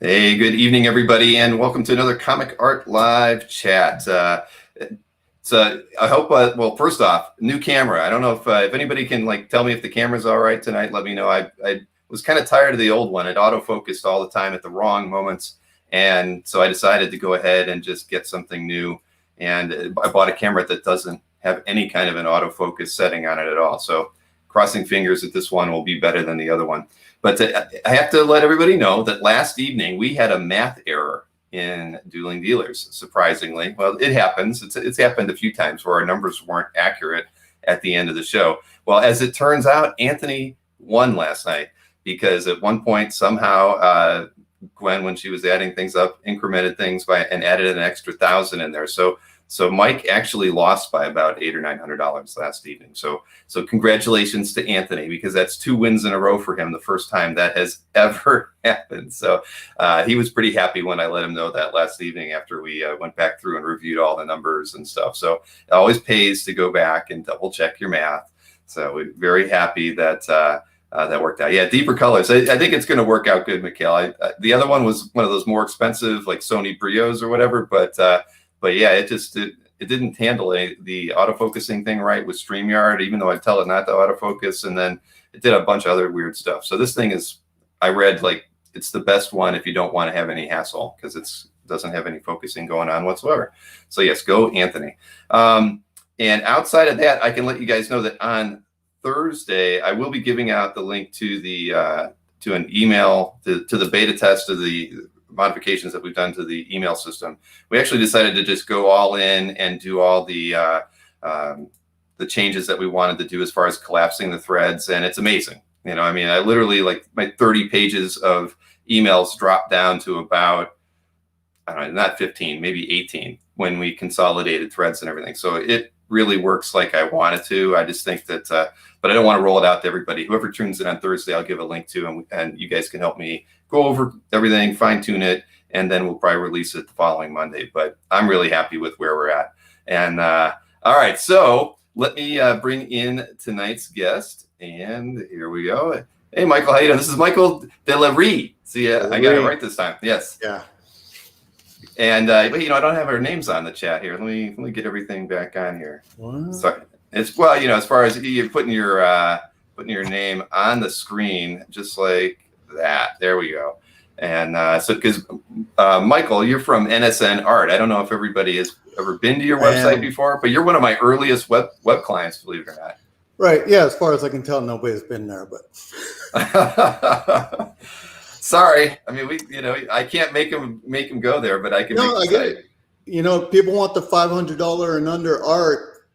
Hey, good evening, everybody, and welcome to another Comic Art Live chat. So I hope, well, first off, new camera. I don't know if anybody can tell me if the camera's all right tonight. Let me know. I was kind of tired of the old one. It autofocused all the time at the wrong moments, and so I decided to go ahead and just get something new. And I bought a camera that doesn't have any kind of an autofocus setting on it at all. So crossing fingers that this one will be better than the other one. But I have to let everybody know that last evening we had a math error in Dueling Dealers, surprisingly. Well, it happens. It's happened a few times where our numbers weren't accurate at the end of the show. Well, as it turns out, Anthony won last night because at one point somehow Gwen, when she was adding things up, incremented things and added an extra 1,000 in there. So Mike actually lost by about $800 or $900 last evening. So congratulations to Anthony, because that's 2 wins in a row for him, the first time that has ever happened. So he was pretty happy when I let him know that last evening after we went back through and reviewed all the numbers and stuff. So it always pays to go back and double check your math. So we're very happy that that worked out. Yeah, deeper colors. I think it's going to work out good, Mikhail. The other one was one of those more expensive, like Sony Brios or whatever, but yeah, it didn't handle the autofocusing thing right with StreamYard, even though I tell it not to autofocus, and then it did a bunch of other weird stuff. So this thing is, I read, it's the best one if you don't want to have any hassle, because it doesn't have any focusing going on whatsoever. So yes, go Anthony. And outside of that, I can let you guys know that on Thursday I will be giving out the link to the to an email to the beta test of the modifications that we've done to the email system. We actually decided to just go all in and do all the changes that we wanted to do as far as collapsing the threads, and it's amazing. I mean, I literally, my 30 pages of emails dropped down to about, I don't know, not 15, maybe 18 when we consolidated threads and everything. So it really works like I want it to. I just think that, but I don't want to roll it out to everybody. Whoever tunes in on Thursday, I'll give a link to, and you guys can help me go over everything, fine tune it, and then we'll probably release it the following Monday. But I'm really happy with where we're at. And all right, so let me bring in tonight's guest, and here we go. Hey, Michael, how you doing? This is Michael DeLeRee. See, I got it right this time. Yes. Yeah. And I don't have our names on the chat here. Let me get everything back on here. What? Sorry. It's as far as you're putting your name on the screen, just like that. There we go. And so because Michael, you're from NSN Art. I don't know if everybody has ever been to your website before, but you're one of my earliest web clients, believe it or not. Right. Yeah. As far as I can tell, nobody's been there, but. Sorry. I mean, I can't make them go there, but I can. No, I get it. People want the $500 and under art.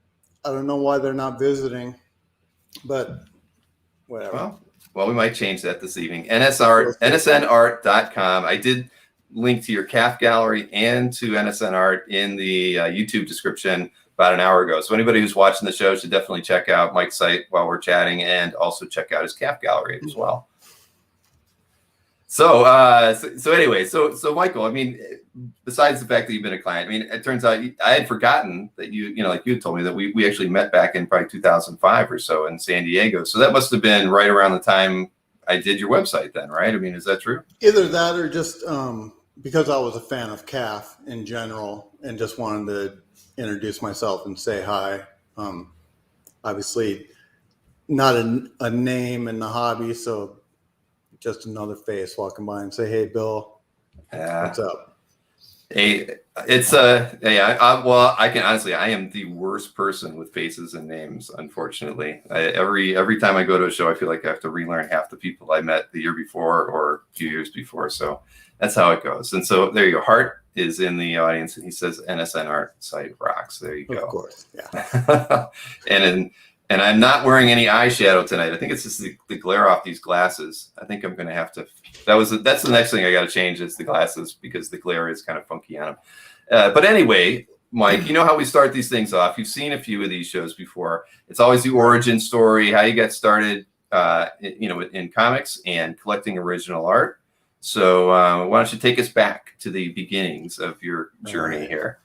I don't know why they're not visiting, but whatever. Well, we might change that this evening. NSNart.com. I did link to your CAF Gallery and to NSN Art in the YouTube description about an hour ago. So anybody who's watching the show should definitely check out Mike's site while we're chatting, and also check out his CAF Gallery as well. So anyway, so Michael, I mean, besides the fact that you've been a client, I mean, it turns out I had forgotten that like you had told me that we actually met back in probably 2005 or so in San Diego. So that must have been right around the time I did your website then, right? I mean, is that true? Either that or just because I was a fan of CAF in general and just wanted to introduce myself and say hi. Obviously not a name in the hobby, so just another face walking by and say, "Hey, Bill, what's up?" Hey, it's well, I can honestly, I am the worst person with faces and names, unfortunately. Every time I go to a show, I feel like I have to relearn half the people I met the year before or a few years before. So that's how it goes. And so there you go. Hart is in the audience, and he says NSN Art site rocks. There you go. Of course, yeah. And I'm not wearing any eyeshadow tonight. I think it's just the glare off these glasses. I think I'm going to have to. That's the next thing I got to change is the glasses, because the glare is kind of funky on them. But anyway, Mike, you know how we start these things off. You've seen a few of these shows before. It's always the origin story, how you got started, in comics and collecting original art. So why don't you take us back to the beginnings of your journey here?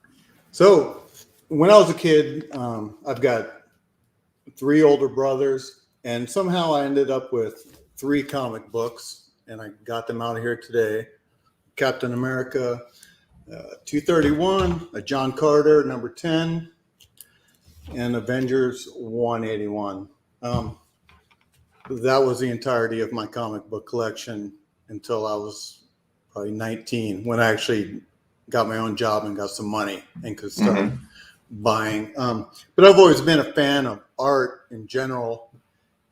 So when I was a kid, I've got 3 older brothers, and somehow I ended up with 3 comic books, and I got them out of here today. Captain America 231, a John Carter number 10, and Avengers 181. That was the entirety of my comic book collection until I was probably 19, when I actually got my own job and got some money and could start buying. But I've always been a fan of art in general.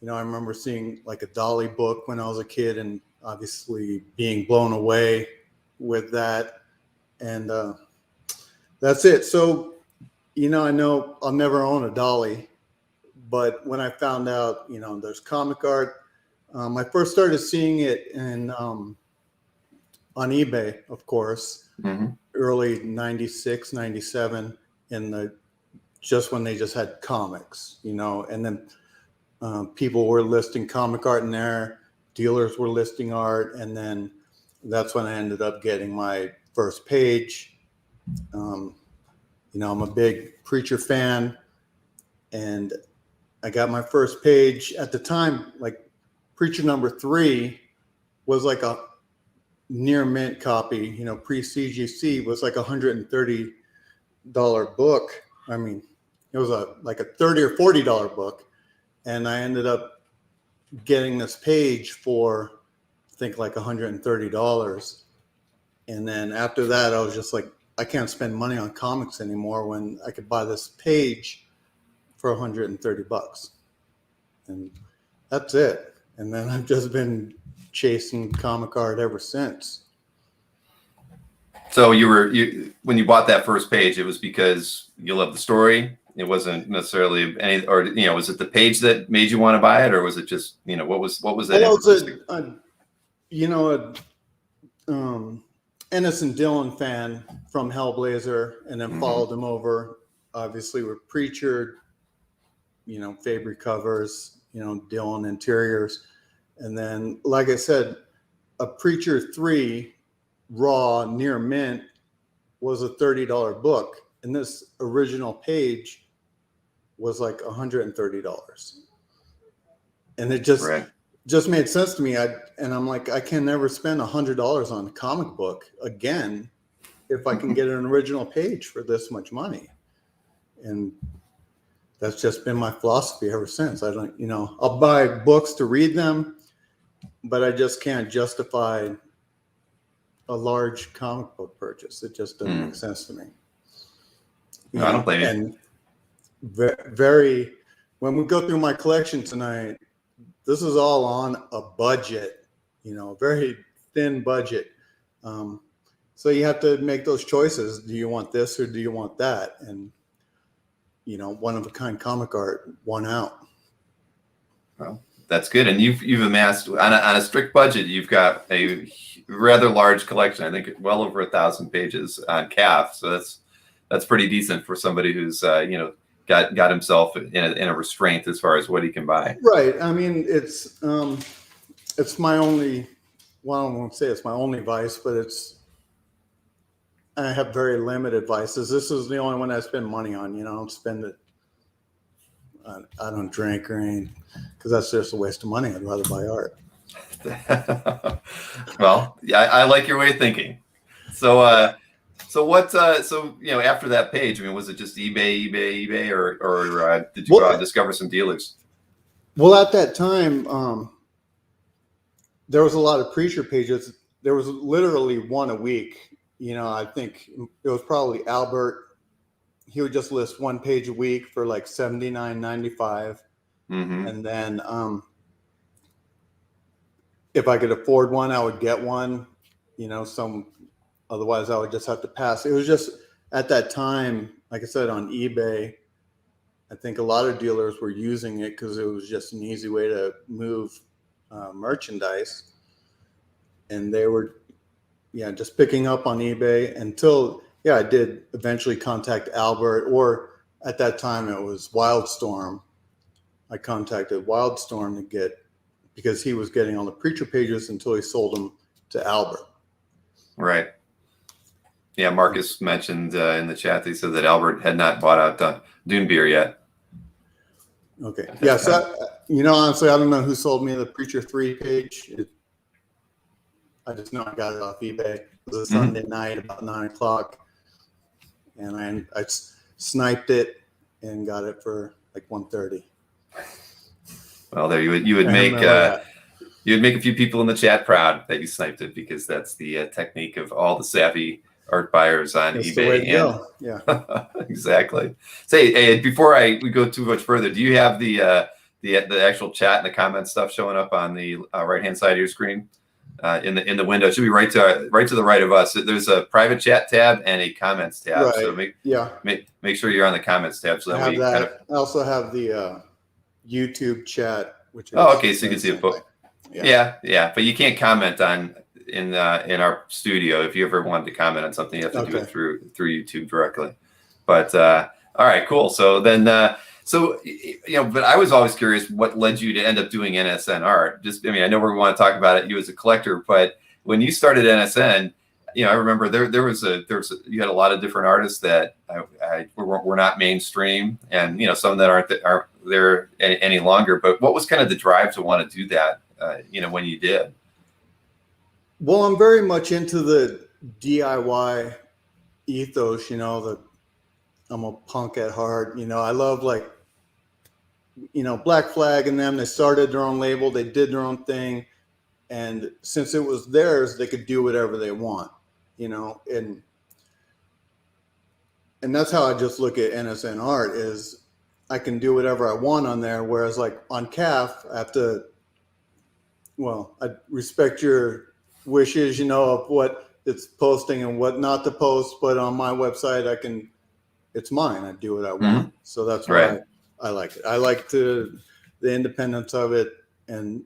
You know, I remember seeing like a Dolly book when I was a kid and obviously being blown away with that. And that's it. So, you know, I know I'll never own a Dolly, but when I found out, you know, there's comic art, I first started seeing it in on eBay, of course, early 96, 97, just when they just had comics, you know, and then people were listing comic art in there, dealers were listing art, and then that's when I ended up getting my first page. You know, I'm a big Preacher fan, and I got my first page at the time. Like Preacher number 3 was like a near mint copy, you know, pre-CGC was like $130 book. I mean, it was like a $30 or $40 book, and I ended up getting this page for I think like $130. And then after that, I was just like, I can't spend money on comics anymore when I could buy this page for $130. And that's it. And then I've just been chasing comic art ever since. So when you bought that first page, it was because you loved the story. It wasn't necessarily or you know, was it the page that made you want to buy it, or was it just, you know, what was that? Well, it was you know, NSN Dillon fan from Hellblazer, and then followed him over, obviously, with Preacher, you know, Fabry covers, you know, Dillon interiors. And then, like I said, a Preacher 3 raw near mint was a $30 book. And this original page was like $130. And it just made sense to me. And I'm like, I can never spend $100 on a comic book again if I can get an original page for this much money. And that's just been my philosophy ever since. I don't, you know, I'll buy books to read them, but I just can't justify a large comic book purchase. It just doesn't make sense to me. No, I don't blame you. And very, when we go through my collection tonight, this is all on a budget, you know, very thin budget. So you have to make those choices. Do you want this or do you want that? And, you know, one of a kind comic art won out. Well, that's good. And you've amassed on a strict budget. You've got a rather large collection. I think well over 1,000 pages on CAF. So that's pretty decent for somebody who's you know, got himself in a restraint as far as what he can buy. Right. I mean, it's my only. Well, I won't say it's my only vice, but I have very limited vices. This is the only one I spend money on. You know, I don't spend it. I don't drink or anything because that's just a waste of money. I'd rather buy art. Well, yeah, I like your way of thinking. So what? So you know, after that page, I mean, was it just eBay, or did you discover some dealers? Well, at that time, there was a lot of Preacher pages. There was literally one a week. You know, I think it was probably Albert. He would just list one page a week for like $79.95, and then if I could afford one, I would get one. You know, otherwise I would just have to pass. It was just at that time, like I said, on eBay, I think a lot of dealers were using it because it was just an easy way to move merchandise, and they were, just picking up on eBay until. Yeah, I did eventually contact Albert, or at that time it was Wildstorm. I contacted Wildstorm because he was getting on the Preacher pages until he sold them to Albert. Right. Yeah, Marcus mentioned in the chat, he said that Albert had not bought out Dune Beer yet. Okay. Yeah, so, honestly, I don't know who sold me the Preacher 3 page. I just know I got it off eBay. It was a Mm-hmm. Sunday night about 9 o'clock, and I sniped it and got it for like 130. Well, there you would I make remember that. you would make a few people in the chat proud that you sniped it, because that's the technique of all the savvy art buyers on That's the way eBay. to go. Yeah. Exactly. Say, hey, before we go too much further, do you have the actual chat and the comment stuff showing up on the right hand side of your screen? In the window, it should be right to the right of us. There's a private chat tab and a comments tab. Right. So make sure you're on the comments tab, so that I have we that. kind of. I also have the YouTube chat, which is Okay, so you can see it. Yeah. Yeah, but you can't comment in our studio. If you ever wanted to comment on something, you have to do it through YouTube directly. But all right, cool. So then, but I was always curious what led you to end up doing NSN Art. I know we want to talk about it, you as a collector, but when you started NSN, I remember there was you had a lot of different artists that were not mainstream, and some that aren't there any longer. But what was kind of the drive to want to do that? When you did? Well, I'm very much into the DIY ethos. I'm a punk at heart. I love Black Flag and them. They started their own label. They did their own thing, and since it was theirs, they could do whatever they want. And that's how I just look at NSN Art, is I can do whatever I want on there. Whereas like on CAF, I have to. Well, I respect your wishes, of what it's posting and what not to post. But on my website, it's mine. I do what I want. Mm-hmm. So that's why I like it. I like the independence of it, and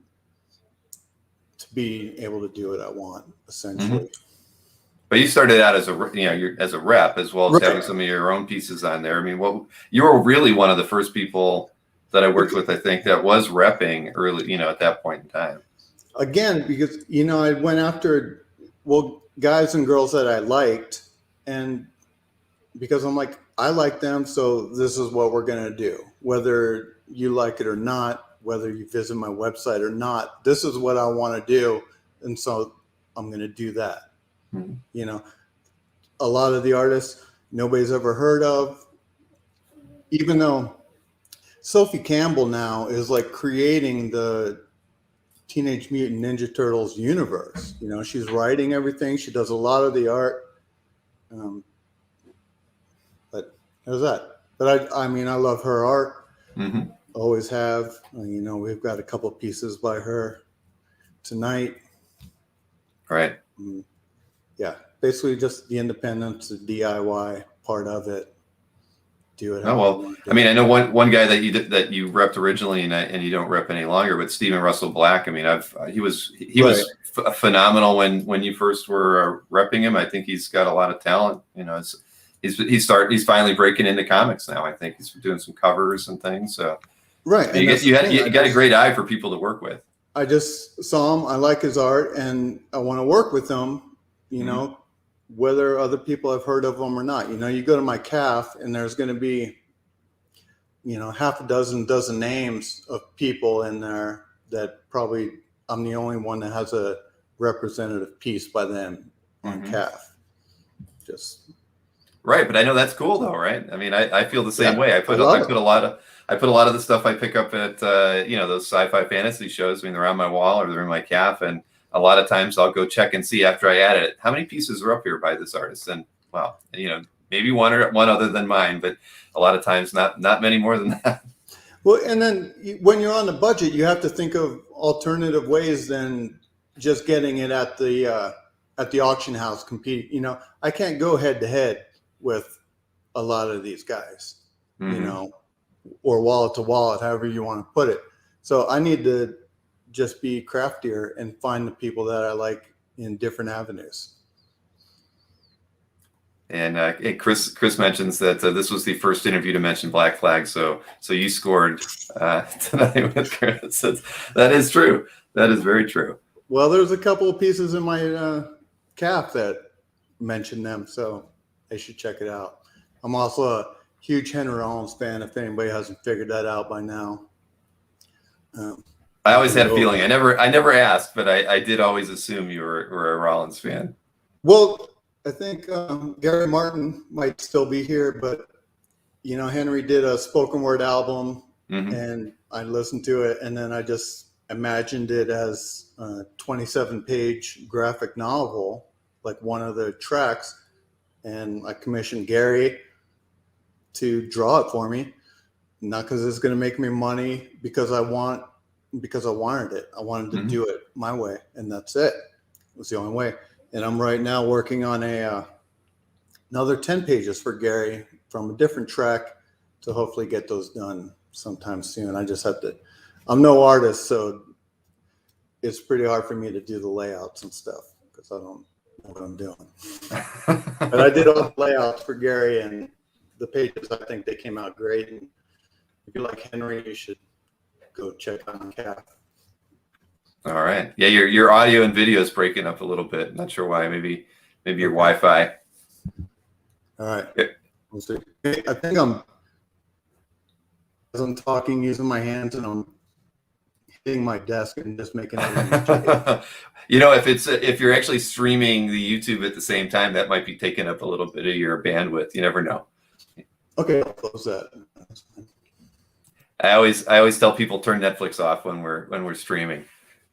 to be able to do what I want, essentially. Mm-hmm. But you started out as as a rep, as well as having some of your own pieces on there. You were really one of the first people that I worked with, I think, that was repping early, at that point in time. Again, because, I went after, guys and girls that I liked, and because I'm like, I like them, so this is what we're going to do. Whether you like it or not, whether you visit my website or not, this is what I want to do. And so I'm going to do that. Mm-hmm. A lot of the artists nobody's ever heard of, even though Sophie Campbell now is like creating the Teenage Mutant Ninja Turtles universe. She's writing everything. She does a lot of the art. But there's that. But I love her art. Mm-hmm. Always have. We've got a couple of pieces by her tonight. Right. Yeah. Basically just the independence, the DIY part of it. Do it. Oh, well, I know one guy that you repped originally and you don't rep any longer, but Stephen Russell Black. he was phenomenal when you first were repping him. I think he's got a lot of talent. He's finally breaking into comics now. I think he's doing some covers and things. So right, you got a great eye for people to work with. I just saw him. I like his art, and I want to work with him. Mm-hmm. Whether other people have heard of them or not. You go to my CAF and there's going to be, half a dozen names of people in there that probably I'm the only one that has a representative piece by them on CAF. Just right, but I know that's cool though, right? I feel the same way. I put a lot of the stuff I pick up at those sci-fi fantasy shows. They're on my wall or they're in my CAF, and a lot of times I'll go check and see after I add it, how many pieces are up here by this artist? And maybe one other than mine, but a lot of times not many more than that. Well, and then when you're on the budget, you have to think of alternative ways than just getting it at the auction house compete. I can't go head to head with a lot of these guys, mm-hmm. Or wallet to wallet, however you want to put it. So I need to just be craftier and find the people that I like in different avenues. And Chris mentions that this was the first interview to mention Black Flag, so you scored tonight with Chris. That is true. That is very true. Well, there's a couple of pieces in my CAF that mention them, so they should check it out. I'm also a huge Henry Rollins fan, if anybody hasn't figured that out by now. I always had a feeling. I never asked, but I did always assume you were a Rollins fan. Well, I think Gary Martin might still be here, but you know, Henry did a spoken word album, and I listened to it, and then I just imagined it as a 27-page graphic novel, like one of the tracks, and I commissioned Gary to draw it for me, not because it's going to make me money, because I wanted it. I wanted to do it my way, and that's it. It was the only way. And I'm right now working on another 10 pages for Gary from a different track to hopefully get those done sometime soon. I just have to, I'm no artist, so it's pretty hard for me to do the layouts and stuff because I don't know what I'm doing. But I did all the layouts for Gary, and the pages, I think they came out great. And if you like Henry, you should go check out CAF. All right. Yeah, your audio and video is breaking up a little bit. Not sure why. Maybe your Wi-Fi. All right. Yeah. We'll see. I think as I'm talking, using my hands, and I'm hitting my desk and just making it. You know, if you're actually streaming the YouTube at the same time, that might be taking up a little bit of your bandwidth. You never know. Okay, I'll close that. That's fine. I always tell people turn Netflix off when we're streaming.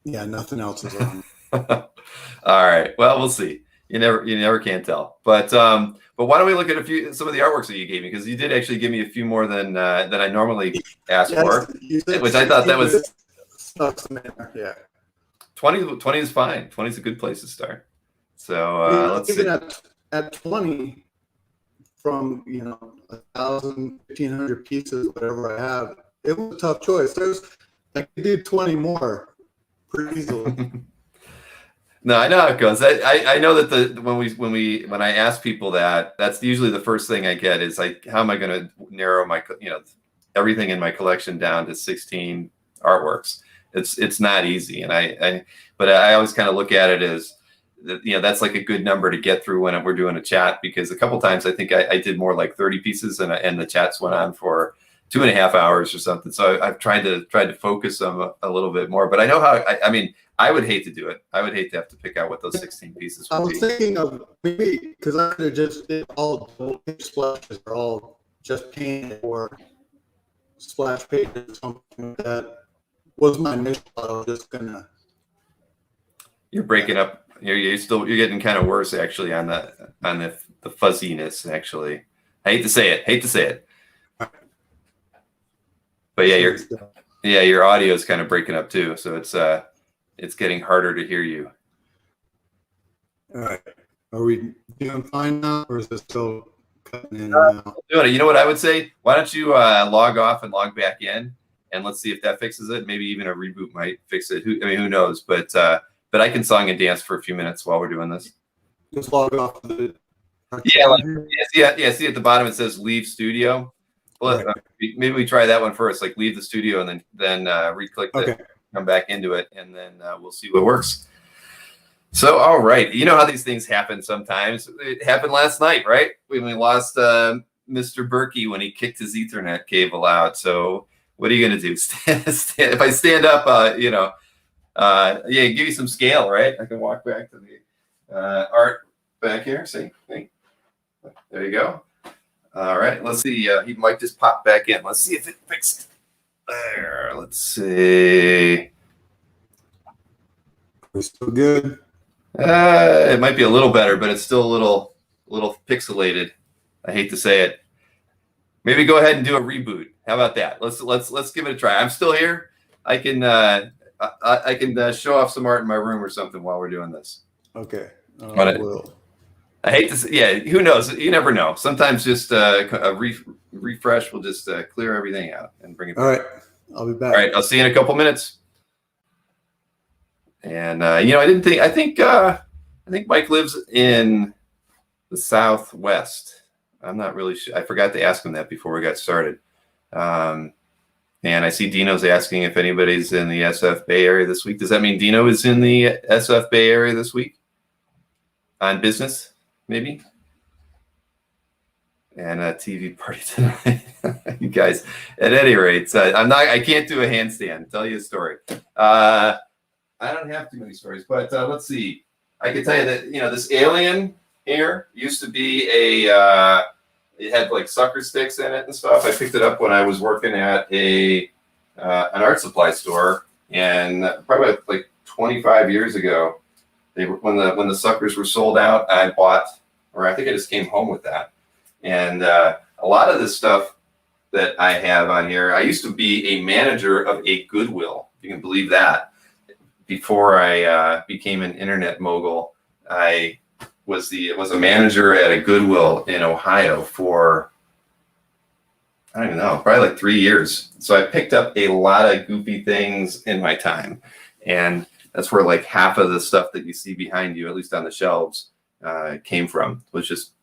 Yeah, nothing else is on. All right. Well, we'll see. You never can tell. But why don't we look at some of the artworks that you gave me, because you did actually give me a few more than I normally ask for, which I thought that was. Yeah. 20 is fine. 20 is a good place to start. So let's see. At 20, from 1,000, 1,500 pieces, whatever I have, it was a tough choice. I could do 20 more pretty easily. No, I know how it goes. I know that when I ask people that, that's usually the first thing I get is like, how am I going to narrow my everything in my collection down to 16 artworks? It's not easy, and but I always kind of look at it as that's like a good number to get through when we're doing a chat, because a couple times I think I did more like 30 pieces, and the chats went on for 2.5 hours or something. So I've tried to focus them a little bit more. But I know how. I mean, I would hate to do it. I would hate to have to pick out what those 16 pieces would be. I was thinking of maybe, because I could have just did all splashes, or all just painted, or splash pages, something like that. Was my initial thought. I was just gonna. You're breaking up. You're getting kind of worse actually on the fuzziness actually. I hate to say it. But yeah, your audio is kind of breaking up too. So it's getting harder to hear you. All right. Are we doing fine now, or is it still cutting in now? You know what I would say? Why don't you log off and log back in, and let's see if that fixes it. Maybe even a reboot might fix it. Who knows? But I can song and dance for a few minutes while we're doing this. Just log off. See at the bottom it says leave studio. Well, right. Maybe we try that one first, like leave the studio and then re-click come back into it, and then we'll see what works. So, all right. You know how these things happen sometimes. It happened last night, right? We lost Mr. Berkey when he kicked his Ethernet cable out. So what are you going to do? If I stand up, give you some scale, right? I can walk back to the art back here. See? There you go. All right. Let's see. He might just pop back in. Let's see if it fixed. There. Let's see. We're still good. It might be a little better, but it's still a little pixelated. I hate to say it. Maybe go ahead and do a reboot. How about that? Let's give it a try. I'm still here. I can show off some art in my room or something while we're doing this. Okay. I hate to say, yeah. Who knows? You never know. Sometimes just a refresh will just clear everything out and bring it back. All right. I'll be back. All right. I'll see you in a couple minutes. And I think Mike lives in the Southwest. I'm not really sure. I forgot to ask him that before we got started. And I see Dino's asking if anybody's in the SF Bay Area this week. Does that mean Dino is in the SF Bay Area this week? On business, maybe? and a TV party tonight. You guys, at any rate, I can't do a handstand. Tell you a story. I don't have too many stories, but let's see. I can tell you that, this alien here used to be it had like sucker sticks in it and stuff. I picked it up when I was working at an art supply store, and probably like 25 years ago, when the suckers were sold out, I bought, or I think I just came home with that. And a lot of this stuff that I have on here, I used to be a manager of a Goodwill. If you can believe that. Before I became an internet mogul, I was a manager at a Goodwill in Ohio for, I don't even know, probably like 3 years. So I picked up a lot of goofy things in my time, and that's where like half of the stuff that you see behind you, at least on the shelves, came from. It was just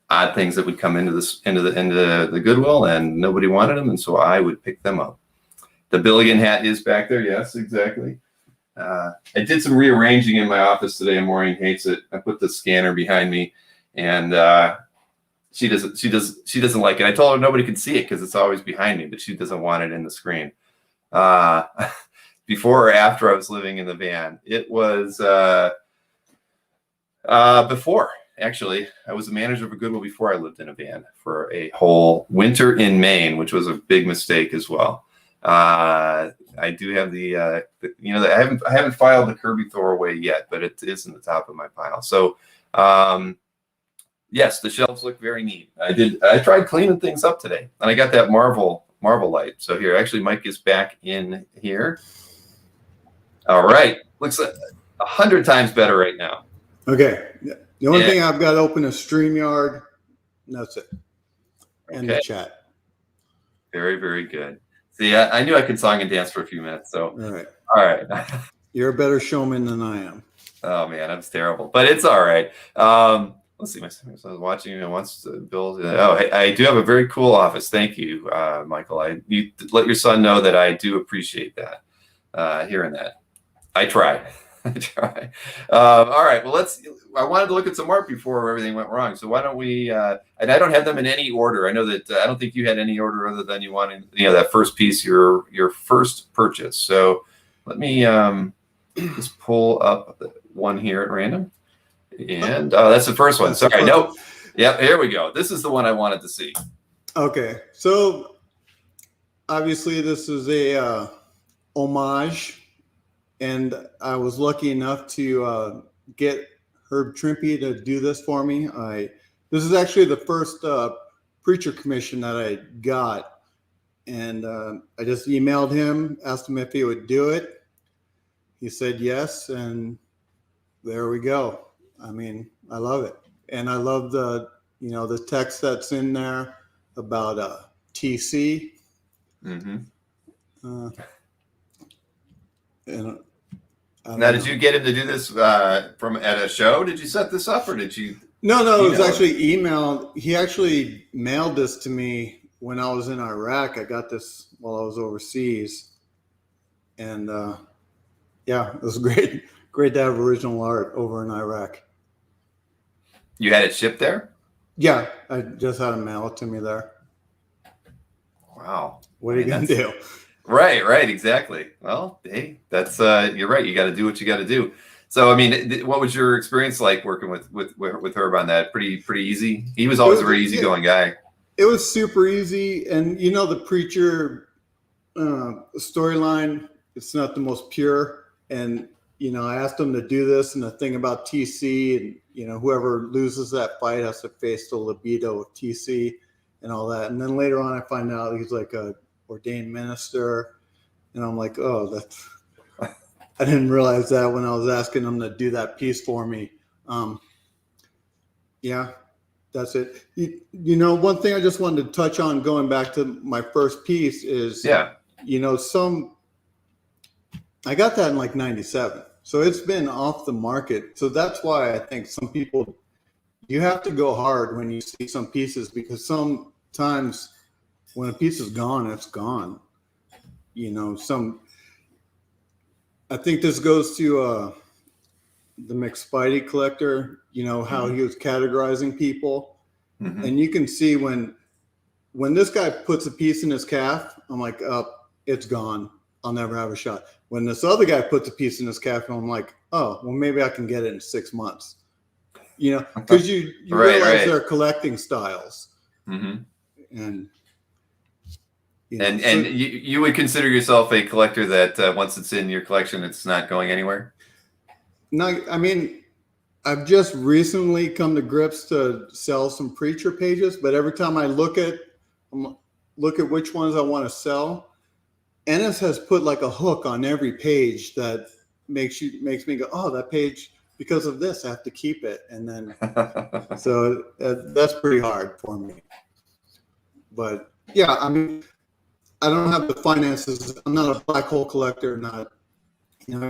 odd things that would come into the Goodwill, and nobody wanted them, and so I would pick them up. The Billigan hat is back there. Yes, exactly. I did some rearranging in my office today, and Maureen hates it. I put the scanner behind me, and she doesn't like it. I told her nobody could see it because it's always behind me, but she doesn't want it in the screen. Before or after I was living in the van, it was before. Actually, I was a manager of a Goodwill before I lived in a van for a whole winter in Maine, which was a big mistake as well. I do have I haven't filed the Kirby Thoroway yet, but it is in the top of my pile. So, yes, the shelves look very neat. I tried cleaning things up today, and I got that Marvel light. So here, actually, Mike is back in here. All right, looks like 100 times better right now. Okay. The only thing I've got open is StreamYard, and that's it. And the chat. Very, very good. See, I knew I could song and dance for a few minutes. So, all right. You're a better showman than I am. Oh man, I'm terrible, but it's all right. Let's see. My son was watching and wants to build. I do have a very cool office. Thank you, Michael. You let your son know that I do appreciate that. Hearing that, I try. I try. All right. Well, I wanted to look at some art before everything went wrong. So why don't we? And I don't have them in any order. I know that I don't think you had any order other than you wanted, that first piece, your first purchase. So let me just pull up one here at random. And that's the first one. Sorry. Nope. Yep. Here we go. This is the one I wanted to see. Okay. So obviously this is a homage. And I was lucky enough to get Herb Trimpe to do this for me. This is actually the first preacher commission that I got. And I just emailed him, asked him if he would do it. He said yes, and there we go. I mean, I love it. And I love the text that's in there about TC. Mm-hmm. And now, did you get him to do this at a show? Did you set this up, or did you? No, it was actually emailed. He actually mailed this to me when I was in Iraq. I got this while I was overseas, and it was great to have original art over in Iraq. You had it shipped there? Yeah, I just had him mail it to me there. Wow. What are you gonna do? Right, exactly. Well, hey, that's you're right. You got to do what you got to do. So, I mean, what was your experience like working with Herb on that? Pretty easy. He was always a very easygoing guy. It was super easy, and the preacher storyline. It's not the most pure, and I asked him to do this, and the thing about TC, and whoever loses that fight has to face the libido of TC and all that. And then later on, I find out he's like a ordained minister, and I'm like, oh, I didn't realize that when I was asking him to do that piece for me. That's it. One thing I just wanted to touch on going back to my first piece is, I got that in like 97. So it's been off the market. So that's why I think some people, you have to go hard when you see some pieces, because sometimes when a piece is gone, it's gone. I think this goes to the McSpidey collector, how he was categorizing people. And you can see when this guy puts a piece in his calf, I'm like, oh, it's gone. I'll never have a shot. When this other guy puts a piece in his calf, I'm like, oh, well, maybe I can get it in 6 months. You know, because you realize they're collecting styles. Mm-hmm. And you would consider yourself a collector that once it's in your collection, it's not going anywhere? No, I mean, I've just recently come to grips to sell some preacher pages, but every time I look at which ones I want to sell, Ennis has put like a hook on every page that makes me go, oh, that page, because of this, I have to keep it. And then, so that's pretty hard for me. But yeah, I mean, I don't have the finances. I'm not a black hole collector. I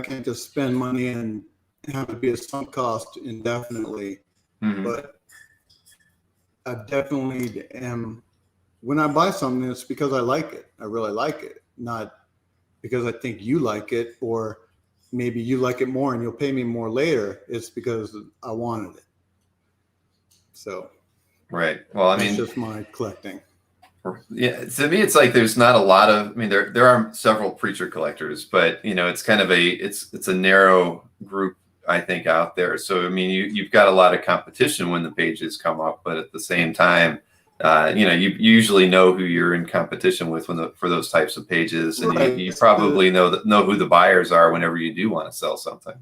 can't just spend money and have it be a sunk cost indefinitely. But I definitely am. When I buy something, it's because I like it. I really like it, not because I think you like it, or maybe you like it more and you'll pay me more later. It's because I wanted it. So, right. Well, I mean, that's just my collecting. Yeah, to me, it's like there's not a lot of. I mean, there are several preacher collectors, but it's kind of it's a narrow group, I think, out there. So I mean, you've got a lot of competition when the pages come up, but at the same time, you usually know who you're in competition with for those types of pages, and right. you probably know who the buyers are whenever you do want to sell something.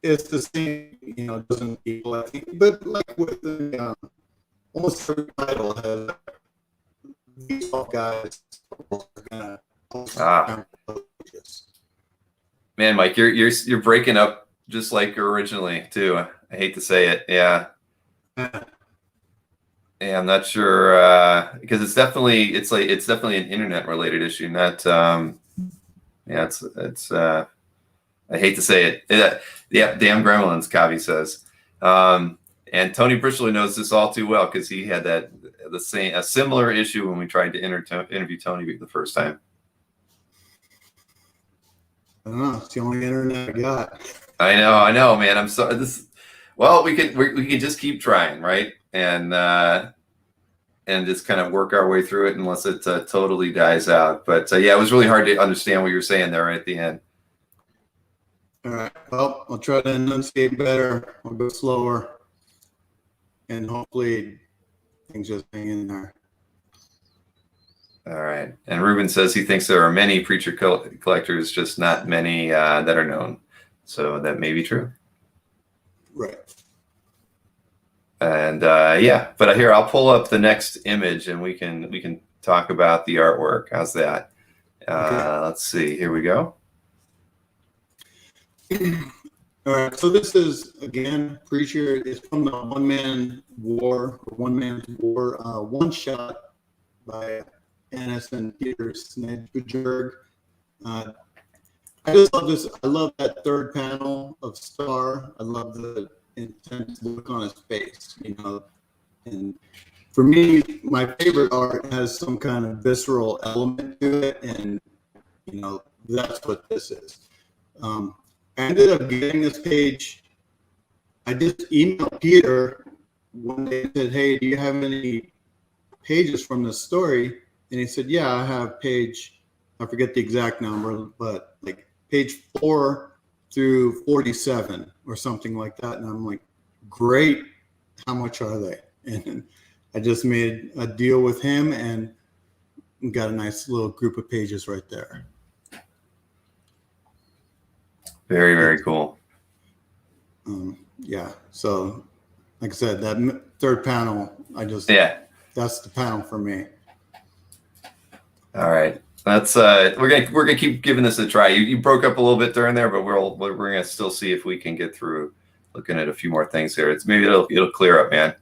It's the same, dozen people, I think, but like with the almost every title has these all guys. Man, Mike, you're breaking up just like originally too. I hate to say it. Yeah. Yeah, I'm not sure because it's definitely an internet related issue. Not it's I hate to say it. Yeah, damn gremlins, Kavi says. And Tony Britchley knows this all too well because he had a similar issue when we tried to interview Tony the first time. I don't know. It's the only internet I got. I know, man. I'm sorry. Well, we can just keep trying, right? And just kind of work our way through it unless it totally dies out. But yeah, it was really hard to understand what you were saying there right at the end. All right. Well, I'll try to enunciate better. I'll go slower, and hopefully things just hang in there. All right. And Ruben says he thinks there are many preacher collectors, just not many that are known. So that may be true. Right. And yeah, but here I'll pull up the next image and we can talk about the artwork. How's that? Okay. Let's see. Here we go. All right. So this is again preacher. It's from the One Man War one shot by NSN Snedberg. I just love this. I love that third panel of Star. I love the intense look on his face, and for me, my favorite art has some kind of visceral element to it, and that's what this is. I ended up getting this page. I just emailed Peter one day and said, hey, do you have any pages from this story? And he said, yeah, I have page, I forget the exact number, but like page 4 through 47 or something like that. And I'm like, great. How much are they? And I just made a deal with him and got a nice little group of pages right there. Very, very cool. Yeah. So like I said, that third panel, that's the panel for me. All right. That's we're gonna keep giving this a try. You broke up a little bit during there, but we're gonna still see if we can get through looking at a few more things here. Maybe it'll clear up, man.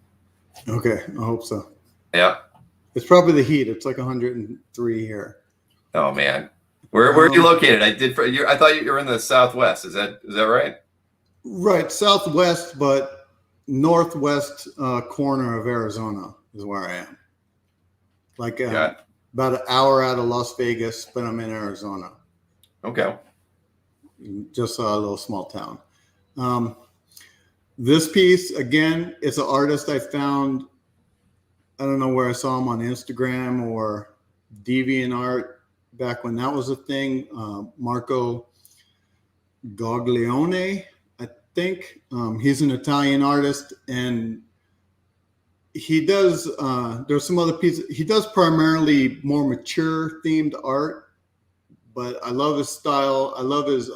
Okay, I hope so. Yeah. It's probably the heat. It's like 103 here. Oh man. Where are you located? I thought you were in the Southwest. Is that right? Right, Southwest, but northwest corner of Arizona is where I am. Like about an hour out of Las Vegas, but I'm in Arizona. Okay. Just a little small town. This piece, again, it's an artist I found I don't know where I saw him on Instagram or DeviantArt back when that was a thing. Marco Gaglione, I think. He's an Italian artist, and he does, there's some other pieces. He does primarily more mature themed art, but I love his style. I love his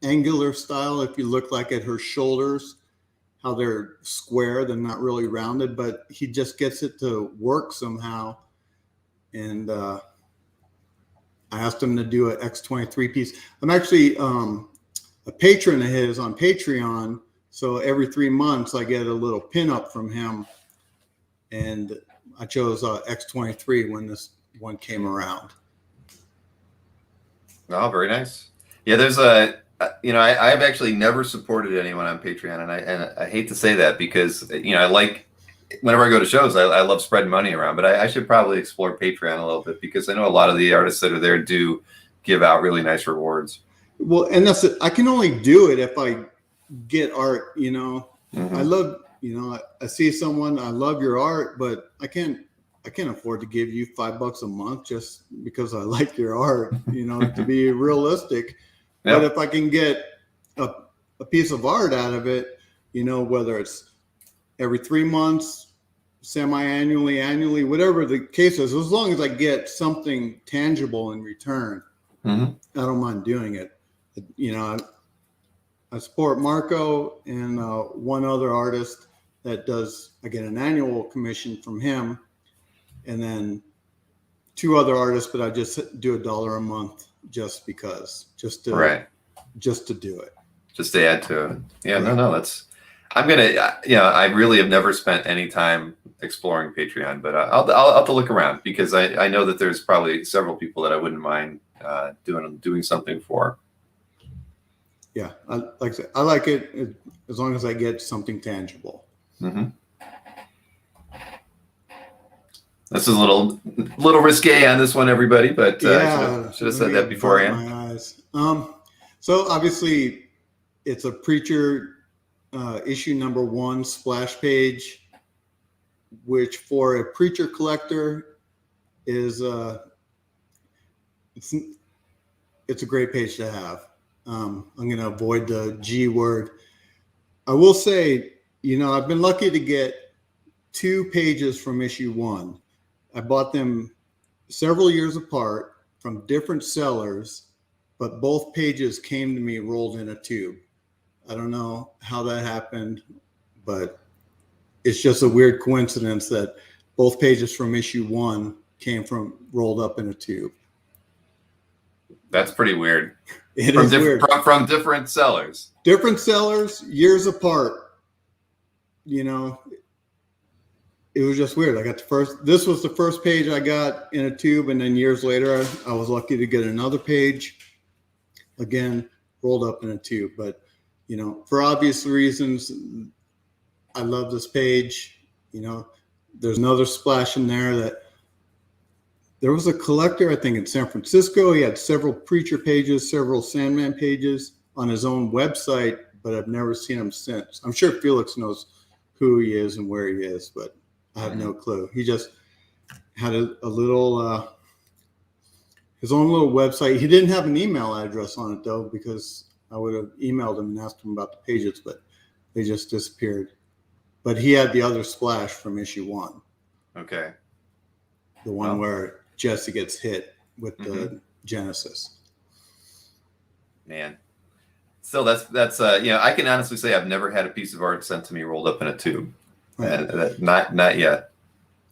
angular style. If you look like at her shoulders, how they're square, they're not really rounded, but he just gets it to work somehow. And I asked him to do an X23 piece. I'm actually a patron of his on Patreon. So every 3 months I get a little pinup from him. And I chose X23 when this one came around. Oh, very nice. Yeah, there's I've actually never supported anyone on Patreon, and I hate to say that because I like whenever I go to shows, I love spreading money around, but I should probably explore Patreon a little bit because I know a lot of the artists that are there do give out really nice rewards. Well, and that's it. I can only do it if I get art. I love. I see someone. I love your art, but I can't afford to give you $5 a month just because I like your art. To be realistic. Yep. But if I can get a piece of art out of it, whether it's every 3 months, semi-annually, annually, whatever the case is, as long as I get something tangible in return, I don't mind doing it. I support Marco and one other artist that does, I get an annual commission from him, and then 2 other artists, but I just do $1 a month just because, just to do it. Just to add to it. Yeah, right. No, I really have never spent any time exploring Patreon, but I'll have to look around because I know that there's probably several people that I wouldn't mind doing something for. Yeah, like I said, I like it as long as I get something tangible. This is a little risque on this one, everybody, but I should have said that beforehand. My eyes. So obviously, it's a Preacher issue number 1 splash page, which for a Preacher collector is it's a great page to have. I'm going to avoid the G word. I will say, I've been lucky to get 2 pages from issue 1. I bought them several years apart from different sellers, but both pages came to me rolled in a tube. I don't know how that happened, but it's just a weird coincidence that both pages from issue 1 came from rolled up in a tube. That's pretty weird. It is weird. From different sellers. Different sellers, years apart. It was just weird. I got this was the first page I got in a tube, and then years later, I was lucky to get another page, again, rolled up in a tube. But, for obvious reasons, I love this page. There's another splash in there that there was a collector, I think, in San Francisco. He had several Preacher pages, several Sandman pages on his own website, but I've never seen him since. I'm sure Felix knows who he is and where he is, but I have no clue. He just had a little, his own little website. He didn't have an email address on it, though, because I would have emailed him and asked him about the pages, but they just disappeared. But he had the other splash from issue 1. Okay. The one where Jesse gets hit with the Genesis. Man. So that's I can honestly say I've never had a piece of art sent to me rolled up in a tube. Right. Not yet.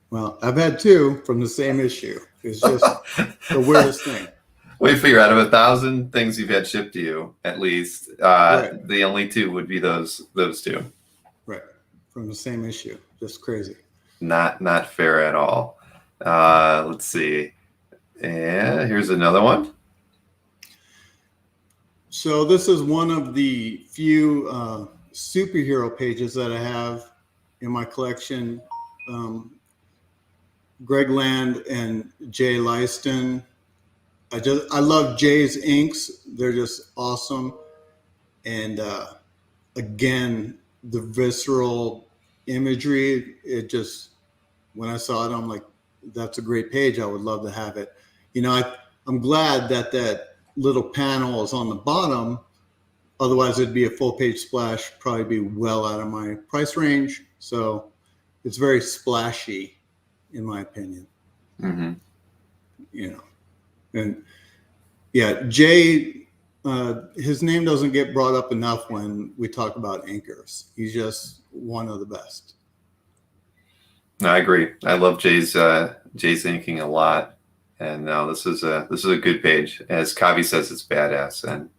Well, I've had 2 from the same issue. It's just the weirdest thing. We figure out of 1,000 things you've had shipped to you, at least, the only 2 would be those 2. Right. From the same issue. Just crazy. Not fair at all. Let's see. Yeah, here's another one. So this is one of the few superhero pages that I have in my collection. Greg Land and Jay Leiston. I love Jay's inks. They're just awesome. And again, the visceral imagery, it just when I saw it, I'm like, that's a great page. I would love to have it. You know, I'm glad that that little panel is on the bottom. Otherwise, it'd be a full page splash, probably be well out of my price range. So it's very splashy, in my opinion. Mm-hmm. You know, and yeah, Jay, his name doesn't get brought up enough when we talk about inkers. He's just one of the best. No, I agree. I love Jay's inking a lot, and no, this is a good page. As Kavi says, it's badass. And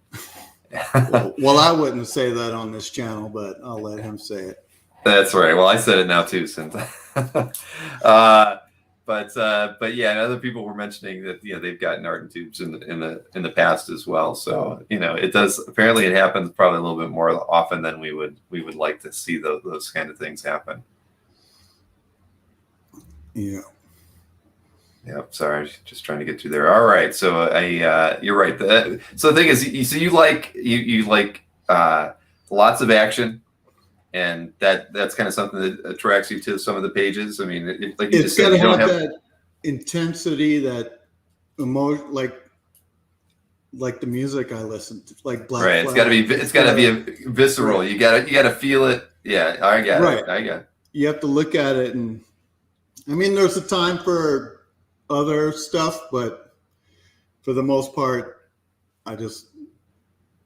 well, I wouldn't say that on this channel, but I'll let him say it. That's right. Well, I said it now too, since. But yeah, and other people were mentioning that they've gotten art and tubes in the past as well. So it does. Apparently, it happens probably a little bit more often than we would like to see those kind of things happen. Yeah. Yep. Sorry, just trying to get through there. All right. So you're right. So the thing is, you like lots of action, and that's kind of something that attracts you to some of the pages. I mean, like you just said, you don't have that intensity, that emotion, like the music I listen to, like Black right. Flag. It's got to be a visceral. Right. You got to feel it. Yeah, I got right. it. I got it. You have to look at it, and I mean, there's a time for other stuff, but for the most part, I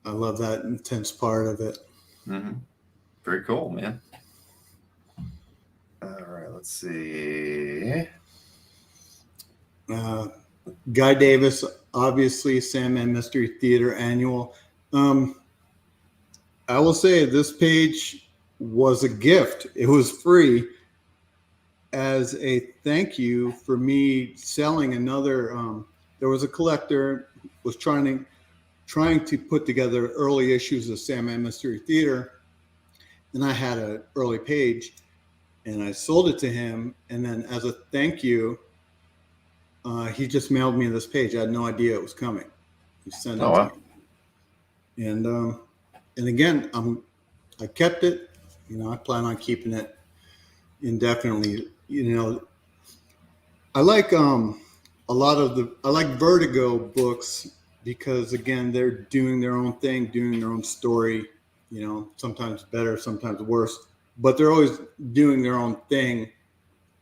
love that intense part of it. Mm-hmm. Very cool, man. All right, let's see. Guy Davis, obviously, Sandman Mystery Theater Annual. I will say this page was a gift. It was free as a thank you for me selling another. There was a collector who was trying to put together early issues of Sandman Mystery Theater, and I had an early page, and I sold it to him. And then as a thank you, he just mailed me this page. I had no idea it was coming. He sent it to me. And again, I kept it. I plan on keeping it indefinitely. I like I like Vertigo Books because, again, they're doing their own thing, doing their own story. Sometimes better, sometimes worse, but they're always doing their own thing.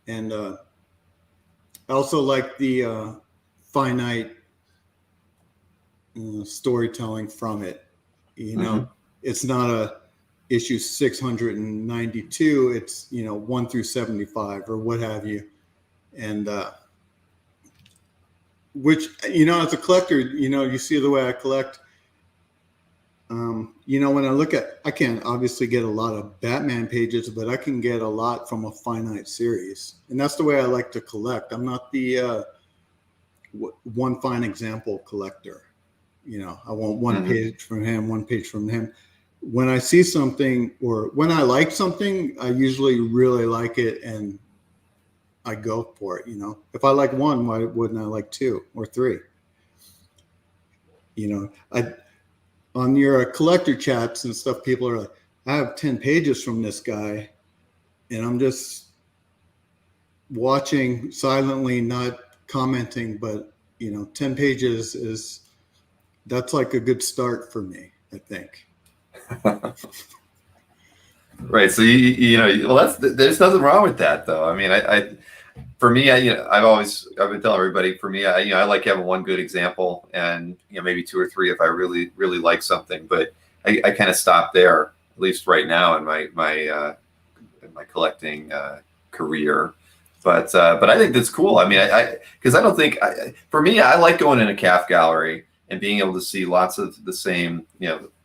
And I also like the finite storytelling from it. It's not a issue 692. It's 1 through 75 or what have you, and which as a collector, you see the way I collect. When I look at, I can't obviously get a lot of Batman pages, but I can get a lot from a finite series, and that's the way I like to collect. I'm not the one fine example collector. I want one page from him, one page from him. When I see something or when I like something, I usually really like it and I go for it. If I like one, why wouldn't I like 2 or 3? On your collector chats and stuff, people are like, I have 10 pages from this guy, and I'm just watching silently, not commenting, but 10 pages that's like a good start for me, I think. Right. So there's nothing wrong with that, though. I mean, for me, I've been telling everybody, for me, I like having one good example and maybe 2 or 3 if I really really like something. But I kind of stop there, at least right now in my collecting career. But I think that's cool. I mean, because I don't think for me, I like going in a CAF gallery and being able to see lots of the same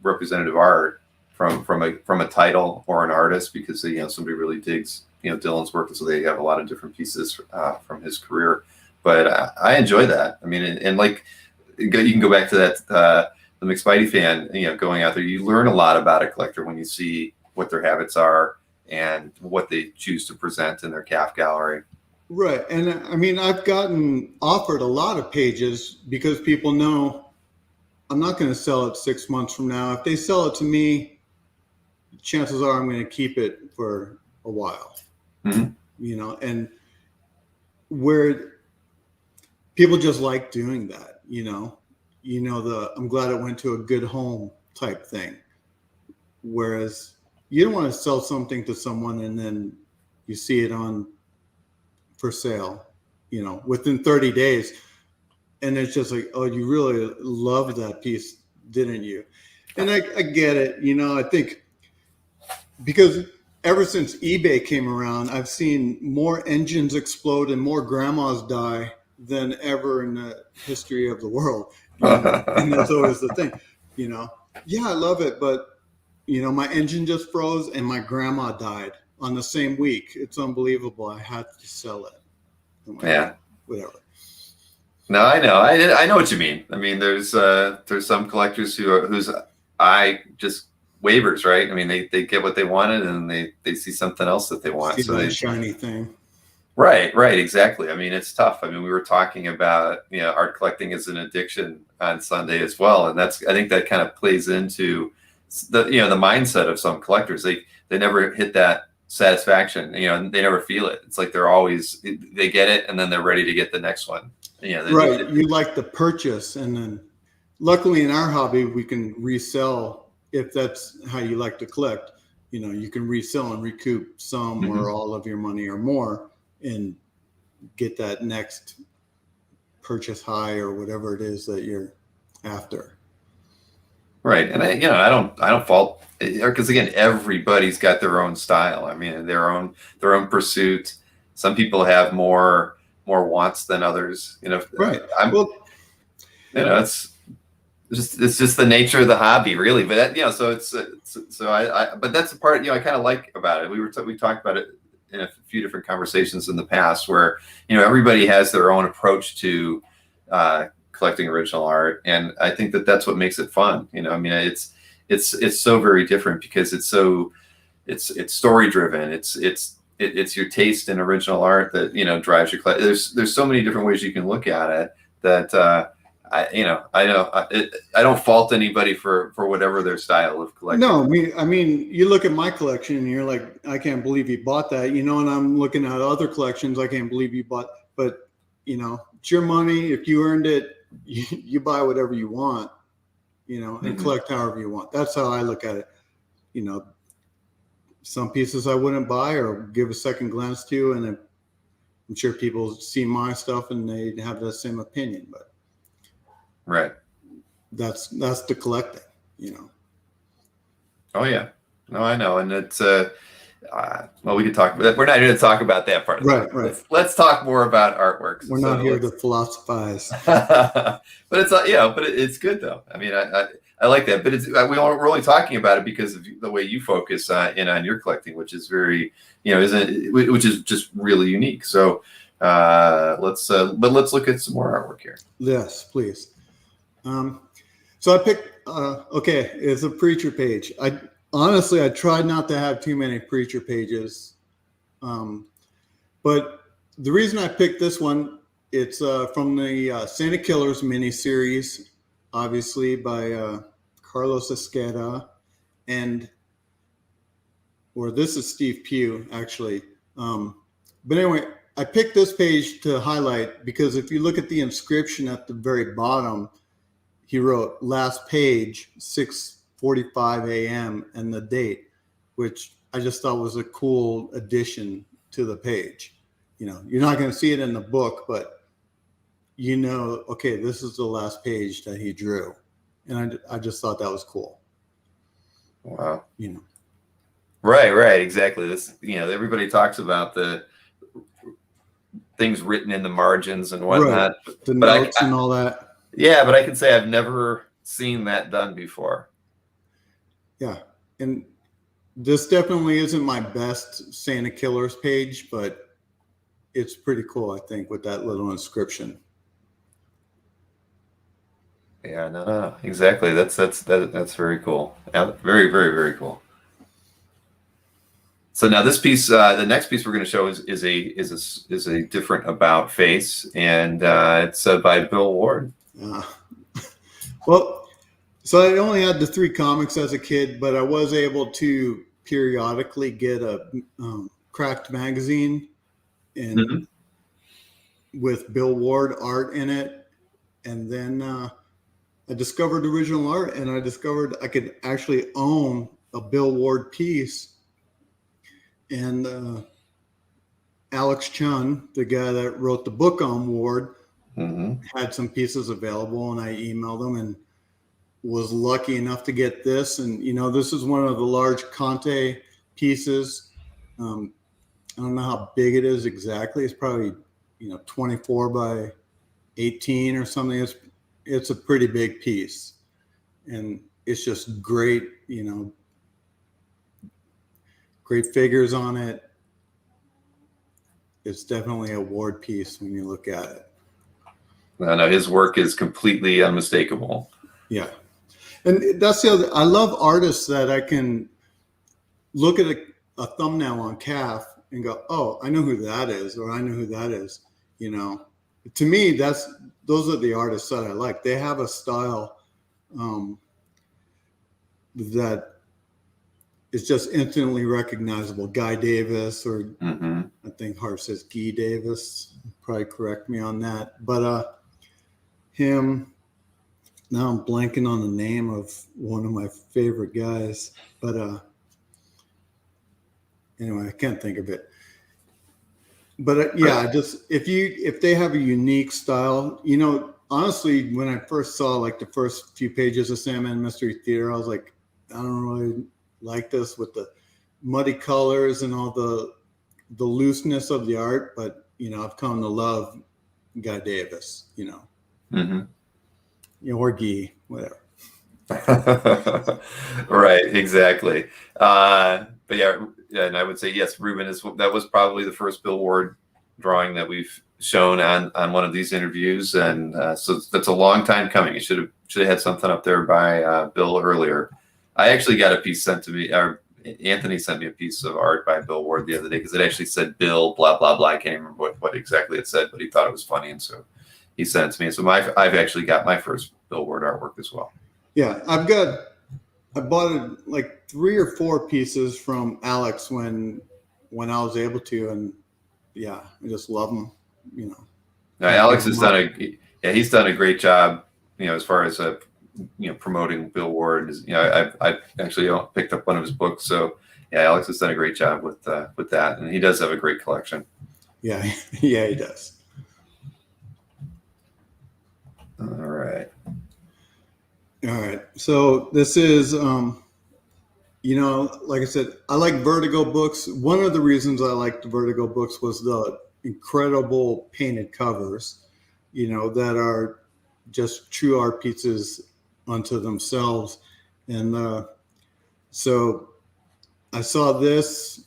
representative art from a title or an artist, because somebody really digs Dillon's work, and so they have a lot of different pieces from his career. But I enjoy that. I mean, and like you can go back to that the McSpidey fan, going out there, you learn a lot about a collector when you see what their habits are and what they choose to present in their CAF gallery. Right. And I mean, I've gotten offered a lot of pages because people know I'm not going to sell it 6 months from now. If they sell it to me, chances are I'm going to keep it for a while. Mm-hmm. And where people just like doing that, I'm glad it went to a good home type thing. Whereas you don't want to sell something to someone and then you see it on for sale, within 30 days. And it's just like, oh, you really loved that piece, didn't you? And I get it. I think because ever since eBay came around, I've seen more engines explode and more grandmas die than ever in the history of the world. And that's always the thing, Yeah, I love it, but my engine just froze and my grandma died on the same week. It's unbelievable. I had to sell it. Yeah. Whatever. No, I know. I know what you mean. I mean, there's some collectors whose eye just wavers, right? I mean, they get what they wanted and they see something else that they want. See that shiny thing. Right, exactly. I mean, it's tough. I mean, we were talking about, art collecting as an addiction on Sunday as well. And I think that kind of plays into the mindset of some collectors. They never hit that satisfaction, and they never feel it. It's like they get it and then they're ready to get the next one. Right. You like the purchase, and then luckily in our hobby, we can resell if that's how you like to collect. You can resell and recoup some or all of your money or more and get that next purchase high or whatever it is that you're after. Right. And I don't fault, because again, everybody's got their own style. I mean, their own pursuit. Some people have more wants than others. Right. It's just the nature of the hobby, really. But that, but that's the part I kind of like about it. We talked about it in a few different conversations in the past, where everybody has their own approach to collecting original art, and I think that's what makes it fun. I mean, it's so very different because it's story driven. It's your taste in original art that drives your collection. There's so many different ways you can look at it that I don't fault anybody for whatever their style of collecting. No, I mean, you look at my collection and you're like, I can't believe you bought that, and I'm looking at other collections. I can't believe you bought, but it's your money. If you earned it, you buy whatever you want, and collect however you want. That's how I look at it. Some pieces I wouldn't buy or give a second glance to, and I'm sure people see my stuff and they have the same opinion, but right. That's the collecting, Oh yeah, no, I know, and it's well, we could talk about that. We're not here to talk about that part. Right. Let's talk more about artworks. We're not here to philosophize. But it's but it's good though. I mean, I like that, but we're only talking about it because of the way you focus in on your collecting, which is very, which is just really unique. So let's look at some more artwork here. Yes, please. So I picked, okay, it's a preacher page. I tried not to have too many preacher pages. But the reason I picked this one, it's from the Santa Killers miniseries, obviously by Carlos Ezquerra, or this is Steve Pugh, actually. But anyway, I picked this page to highlight because if you look at the inscription at the very bottom, he wrote last page, 6:45 a.m. and the date, which I just thought was a cool addition to the page. You're not going to see it in the book, but okay, this is the last page that he drew. And I just thought that was cool. Wow. Right, exactly. This, everybody talks about the things written in the margins and whatnot. Right. The notes and all that. Yeah, but I can say I've never seen that done before. Yeah, and this definitely isn't my best Santa Killers page, but it's pretty cool, I think, with that little inscription. Yeah, no, exactly. That's very cool. Yeah, very, very, very cool. So now this piece, the next piece we're going to show is a different about face, and it's by Bill Ward. Well, so I only had the 3 comics as a kid, but I was able to periodically get a cracked magazine, and with Bill Ward art in it. And then I discovered original art, and I discovered I could actually own a Bill Ward piece. And Alex Chun, the guy that wrote the book on Ward, had some pieces available, and I emailed him and was lucky enough to get this. And, you know, this is one of the large Conte pieces. I don't know how big it is exactly. It's probably, you know, 24 by 18 or something. It's a pretty big piece, and it's just great, you know, great figures on it. It's definitely a Ward piece when you look at it. No, his work is completely unmistakable. Yeah. And that's the other, I love artists that I can look at a thumbnail on CAF and go, oh, I know who that is, or I know who that is. You know, to me, those are the artists that I like. They have a style that is just instantly recognizable. Guy Davis, or I think Hart says Guy Davis. Probably correct me on that. But him, now I'm blanking on the name of one of my favorite guys. But anyway, I can't think of it. But yeah, just if they have a unique style, you know, honestly, when I first saw like the first few pages of Sandman Mystery Theater, I was like, I don't really like this with the muddy colors and all the looseness of the art. But, you know, I've come to love Guy Davis, you know, you know, or Guy, whatever. Right, exactly. But yeah, and I would say yes, Ruben that was probably the first Bill Ward drawing that we've shown on one of these interviews, and so that's a long time coming. You should have had something up there by Bill earlier. I actually got a piece sent to me, or Anthony sent me a piece of art by Bill Ward the other day, because it actually said Bill blah blah blah. I can't remember what exactly it said, but he thought it was funny, and so he sent it to me. So I've actually got my first Bill Ward artwork as well. Yeah, I bought like 3 or 4 pieces from Alex when I was able to, and yeah, I just love them. You know, Alex has he's done a great job. You know, as far as you know, promoting Bill Ward. You know, I actually picked up one of his books, so yeah, Alex has done a great job with that, and he does have a great collection. Yeah, yeah, he does. All right. All right. So this is, you know, like I said, I like Vertigo Books. One of the reasons I liked the Vertigo Books was the incredible painted covers, you know, that are just true art pieces unto themselves. And so I saw this,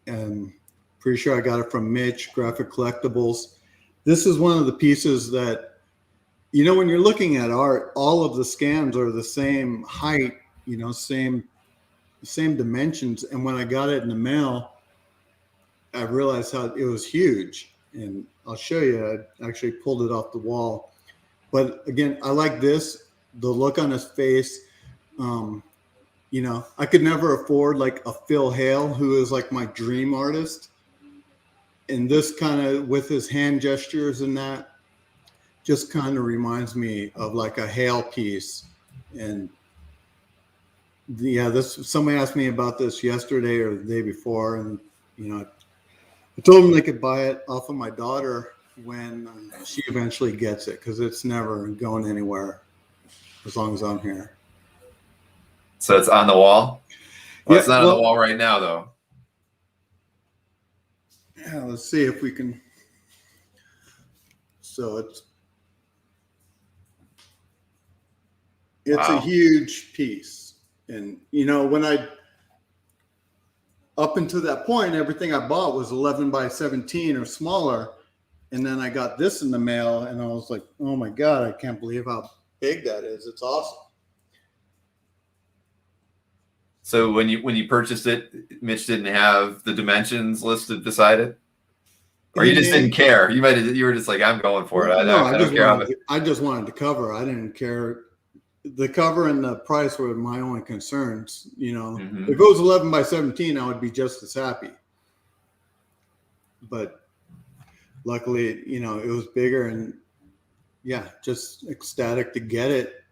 and pretty sure I got it from Mitch, Graphic Collectibles. This is one of the pieces that, you know, when you're looking at art, all of the scans are the same height, you know, same dimensions. And when I got it in the mail, I realized how it was huge. And I'll show you, I actually pulled it off the wall. But again, I like this, the look on his face. You know, I could never afford like a Phil Hale, who is like my dream artist. And this kind of, with his hand gestures and that, just kind of reminds me of like a Hale piece. And yeah, somebody asked me about this yesterday or the day before, and you know, I told them they could buy it off of my daughter when she eventually gets it, because it's never going anywhere as long as I'm here. So it's on the wall? Well, Yeah, it's not on the wall right now, though. Yeah, let's see if we can. So it's Wow. a huge piece. And, you know, up until that point, everything I bought was 11 by 17 or smaller. And then I got this in the mail, and I was like, oh my God, I can't believe how big that is. It's awesome. So when you purchased it, Mitch didn't have the dimensions listed beside it? Or you just didn't care? You were just like, I'm going for it. I just wanted the cover. I didn't care. The cover and the price were my only concerns. You know, if it was 11 by 17, I would be just as happy. But luckily, you know, it was bigger, and yeah, just ecstatic to get it.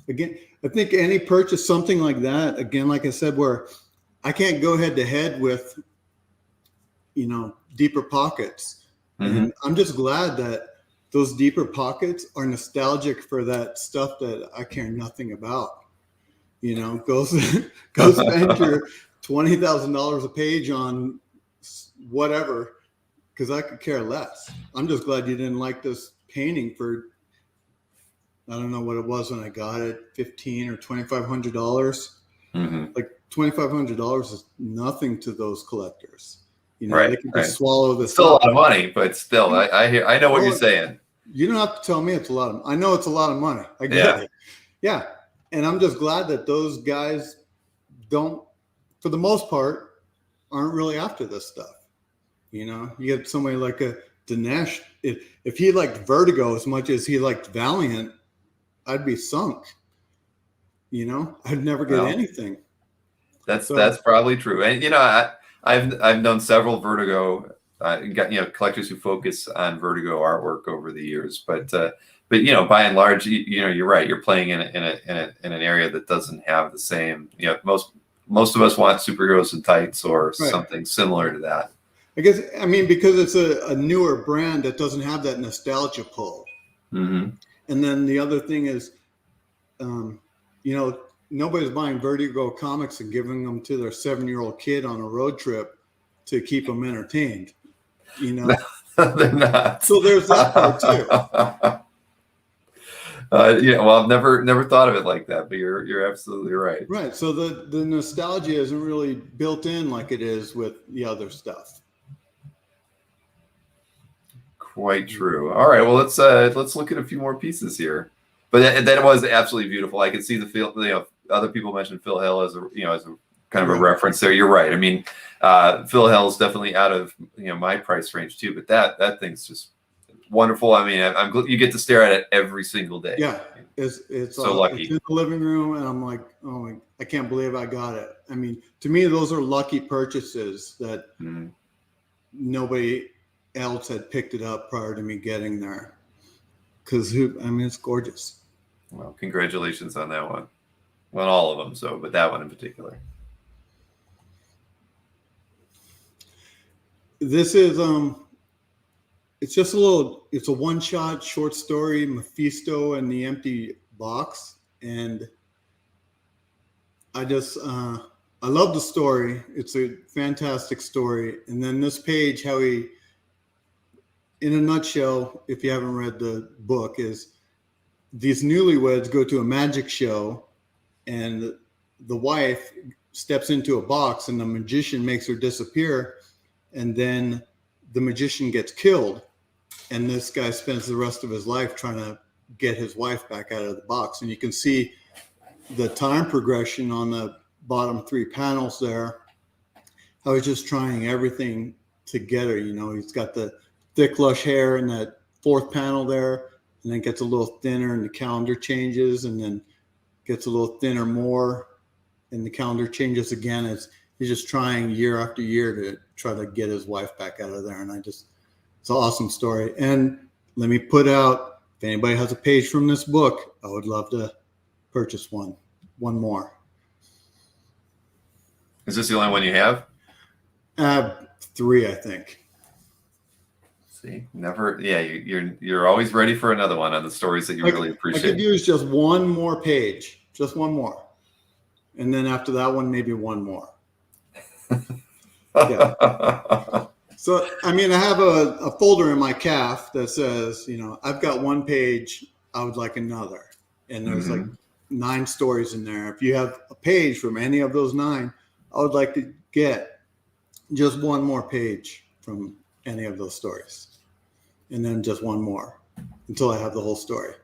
Again, I think any purchase, something like that, again, like I said, where I can't go head to head with, you know, Deeper Pockets. Mm-hmm. And I'm just glad that those Deeper Pockets are nostalgic for that stuff that I care nothing about. You know, go spend your $20,000 a page on whatever, because I could care less. I'm just glad you didn't like this painting for, I don't know what it was when I got it, $1,500 or $2,500. Mm-hmm. Like $2,500 is nothing to those collectors. You know, Right, they can right. just swallow this. It's still a up. lot of money, but still, I know what you're saying. You don't have to tell me it's a lot of. I know it's a lot of money. I get it. Yeah, and I'm just glad that those guys don't, for the most part, aren't really after this stuff. You know, you get somebody like a Dinesh. If he liked Vertigo as much as he liked Valiant, I'd be sunk. You know, I'd never get anything. That's probably true. And you know, I've known several Vertigo, collectors who focus on Vertigo artwork over the years. But you know, by and large, you know, you're right. You're playing in an area that doesn't have the same. You know, most of us want superheroes in tights or something similar to that. I guess, I mean, because it's a newer brand that doesn't have that nostalgia pull. Mm-hmm. And then the other thing is, you know, nobody's buying Vertigo comics and giving them to their 7-year-old kid on a road trip to keep them entertained. You know, they're not. So there's that part too. Yeah, well, I've never thought of it like that, but you're absolutely right. Right. So the nostalgia isn't really built in like it is with the other stuff. Quite true. All right, well, let's look at a few more pieces here. But that was absolutely beautiful. I could see the feel. You know, other people mentioned Phil Hill as a kind of a reference there. You're right. I mean, Phil Hill is definitely out of my price range too. But that thing's just wonderful. I mean, I'm you get to stare at it every single day. Yeah, it's so lucky. It's in the living room, and I'm like, oh, I can't believe I got it. I mean, to me, those are lucky purchases that nobody else had picked it up prior to me getting there. Because I mean, it's gorgeous. Well, congratulations on that one. Well, all of them, but that one in particular. This is it's just it's a one-shot short story, Mephisto and the Empty Box, and I love the story. It's a fantastic story. And then this page, how he, in a nutshell, if you haven't read the book, is these newlyweds go to a magic show, and the wife steps into a box, and the magician makes her disappear, and then the magician gets killed, and this guy spends the rest of his life trying to get his wife back out of the box. And you can see the time progression on the bottom 3 panels there, how he's just trying everything to get her. You know, he's got the thick, lush hair in that 4th panel there, and then gets a little thinner, and the calendar changes, and then gets a little thinner more, and the calendar changes again. He's just trying year after year to try to get his wife back out of there. And it's an awesome story. And let me put out, if anybody has a page from this book, I would love to purchase one more. Is this the only one you have? I have 3, I think. See, never. Yeah, you're always ready for another one on the stories that you really appreciate. I could use just one more page, just one more, and then after that one, maybe one more. Yeah. So, I mean, I have a folder in my CAF that says, I've got 1 page, I would like another, and there's like 9 stories in there. If you have a page from any of those 9, I would like to get just 1 more page from any of those stories. And then just 1 more until I have the whole story.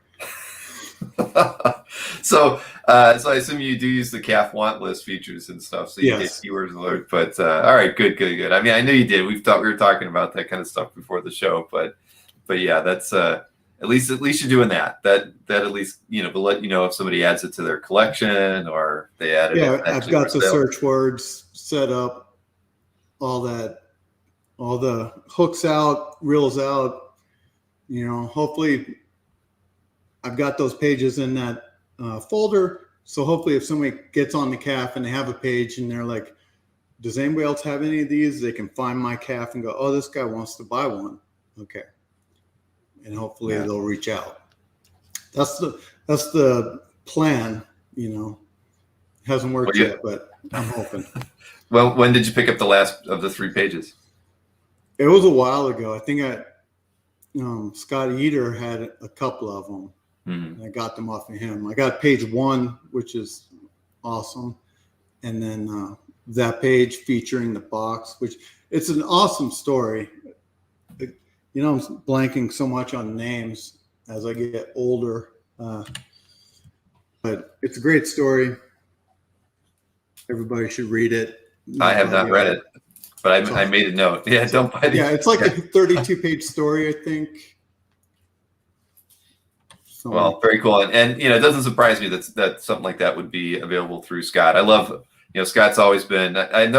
So I assume you do use the CAF want list features and stuff. So you get keywords alert. But all right, good. I mean, I knew you did. We were talking about that kind of stuff before the show. But yeah, that's at least you're doing that. That at least will let you know if somebody adds it to their collection or they added it. Yeah, I've got the search words set up, all that. all the hooks out, reels out. Hopefully I've got those pages in that folder. So hopefully if somebody gets on the CAF and they have a page and they're like, does anybody else have any of these? They can find my CAF and go, oh, this guy wants to buy one. Okay. And hopefully they'll reach out. That's the plan, Hasn't worked yet, but I'm hoping. Well, when did you pick up the last of the 3 pages? It was a while ago. I think Scott Eder had a couple of them. And I got them off of him. I got page 1, which is awesome. And then that page featuring the box, which it's an awesome story. I'm blanking so much on names as I get older. But it's a great story. Everybody should read it. I have not read it, but I made a note. Yeah, don't buy it. Yeah, it's like a 32-page story, I think. So, well, very cool. And it doesn't surprise me that something like that would be available through Scott. I love, Scott's always been, I've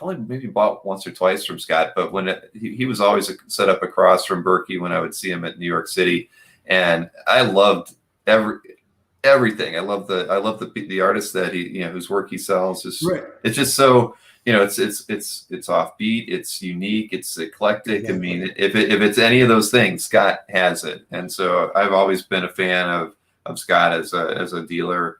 only maybe bought once or twice from Scott, but when he was always set up across from Berkey when I would see him at New York City. And I loved everything. I love the artists that he, whose work he sells. It's just so, it's offbeat, it's unique, it's eclectic. Exactly. I mean, if it's any of those things, Scott has it. And so I've always been a fan of Scott as a dealer,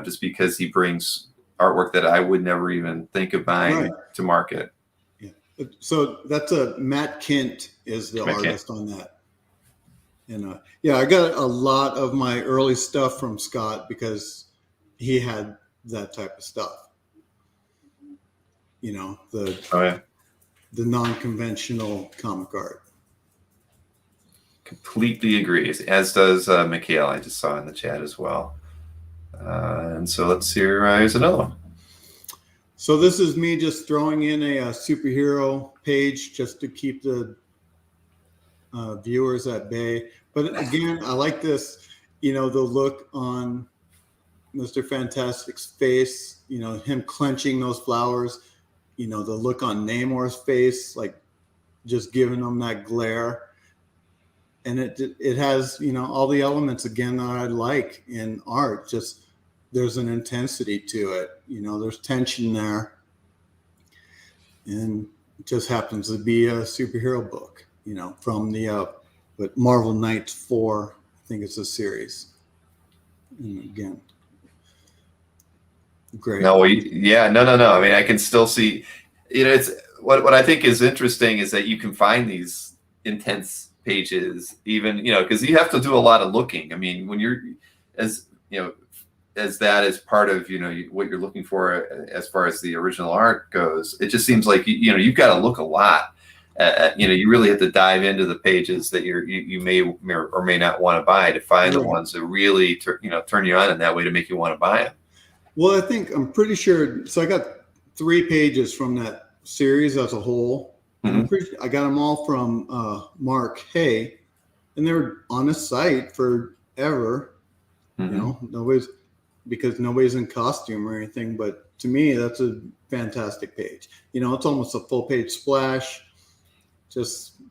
just because he brings artwork that I would never even think of buying to market. Yeah. So that's Matt Kint is the artist on that. And I got a lot of my early stuff from Scott because he had that type of stuff. The non-conventional comic art. Completely agrees, as does Mikhail. I just saw in the chat as well. And so let's see, here's another one. So this is me just throwing in a superhero page just to keep the viewers at bay. But again, I like this, the look on Mr. Fantastic's face, him clenching those flowers, the look on Namor's face, like just giving him that glare. And it has, all the elements again that I like in art. Just there's an intensity to it, there's tension there. And it just happens to be a superhero book, from the Marvel Knights 4, I think it's a series. And again, great. No. I mean, I can still see, it's what I think is interesting is that you can find these intense pages, even, because you have to do a lot of looking. I mean, when you're as that is part of, what you're looking for as far as the original art goes, it just seems like, you've got to look a lot. You really have to dive into the pages that you may or may not want to buy to find the ones that really turn you on in that way to make you want to buy them. Well, I'm pretty sure. So I got 3 pages from that series as a whole. Mm-hmm. I got them all from Mark Hay, and they were on the site forever. Mm-hmm. Nobody's in costume or anything. But to me, that's a fantastic page. It's almost a full page splash. Just,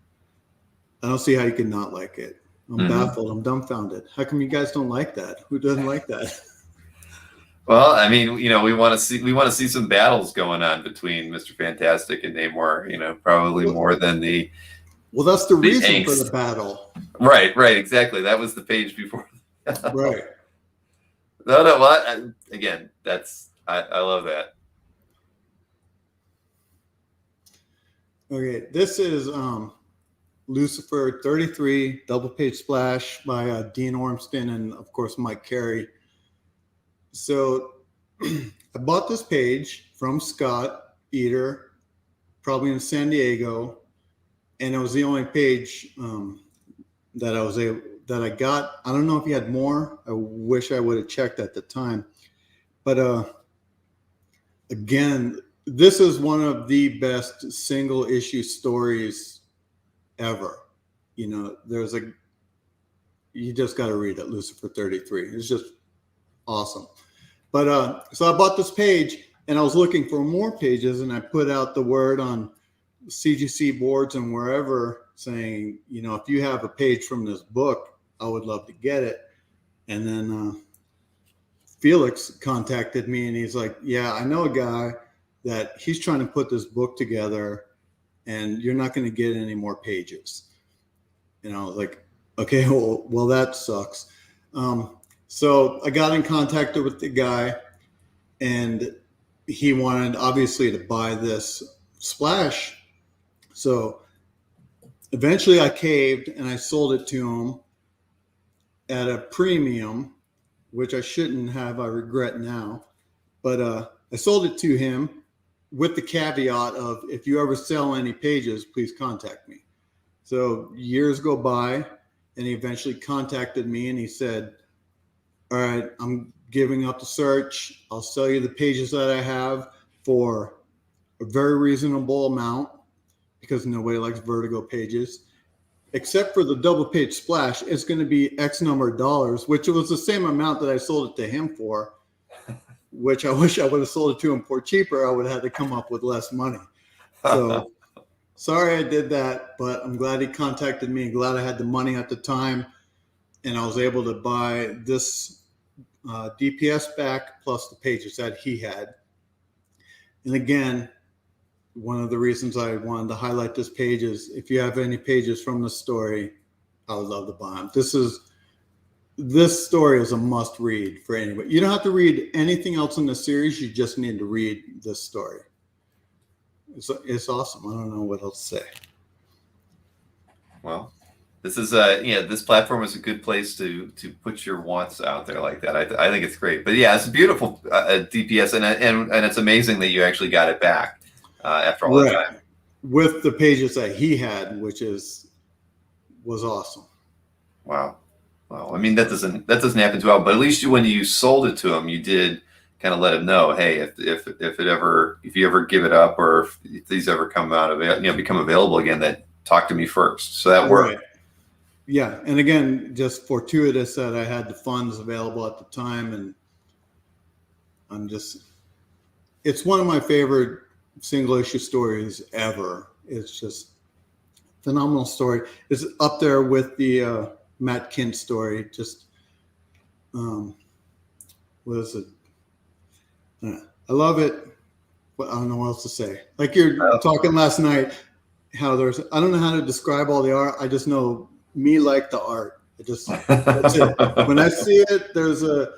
I don't see how you could not like it. I'm baffled. I'm dumbfounded. How come you guys don't like that? Who doesn't like that? Well, I mean, we want to see some battles going on between Mr. Fantastic and Namor. Probably more than the. Well, that's the reason angst. For the battle. Right, exactly. That was the page before. Right. No. What? Again, I love that. Okay, this is Lucifer 33, double page splash by Dean Ormston and, of course, Mike Carey. So I bought this page from Scott Eder, probably in San Diego, and it was the only page that I got. I don't know if he had more. I wish I would have checked at the time. But again, this is one of the best single issue stories ever. You just got to read it, Lucifer 33. It's just awesome. But so I bought this page and I was looking for more pages, and I put out the word on CGC boards and wherever saying, you know, if you have a page from this book, I would love to get it. And then Felix contacted me and he's like, yeah, I know a guy that he's trying to put this book together and you're not going to get any more pages. And I was like, okay, well that sucks. So I got in contact with the guy and he wanted obviously to buy this splash. So eventually I caved and I sold it to him at a premium, which I shouldn't have. I regret now, but I sold it to him with the caveat of, if you ever sell any pages, please contact me. So years go by and he eventually contacted me and he said, all right, I'm giving up the search. I'll sell you the pages that I have for a very reasonable amount because nobody likes Vertigo pages. Except for the double page splash, it's going to be X number of dollars, which was the same amount that I sold it to him for, which I wish I would have sold it to him for cheaper. I would have had to come up with less money. So sorry I did that, but I'm glad he contacted me. Glad I had the money at the time. And I was able to buy this DPS back plus the pages that he had. And again, one of the reasons I wanted to highlight this page is if you have any pages from the story, I would love to buy them. This story is a must read for anybody. You don't have to read anything else in the series. You just need to read this story. It's awesome. I don't know what else to say. Well, this is this platform is a good place to put your wants out there like that. I think it's great. But yeah, it's a beautiful DPS, and it's amazing that you actually got it back after all that time. With the pages that he had, which was awesome. Wow. I mean, that doesn't happen too often, but at least when you sold it to him, you did kind of let him know, hey, if you ever give it up or if these ever come out of it, become available again, that talk to me first. So that worked. Right. Yeah, and again, just fortuitous that I had the funds available at the time, and it's one of my favorite single issue stories ever. It's just phenomenal story. It's up there with the Matt Kint story. Just what is it? I love it, but I don't know what else to say. Like you're talking last night, how I don't know how to describe all the art. I just know me like the art. That's it. When I see it,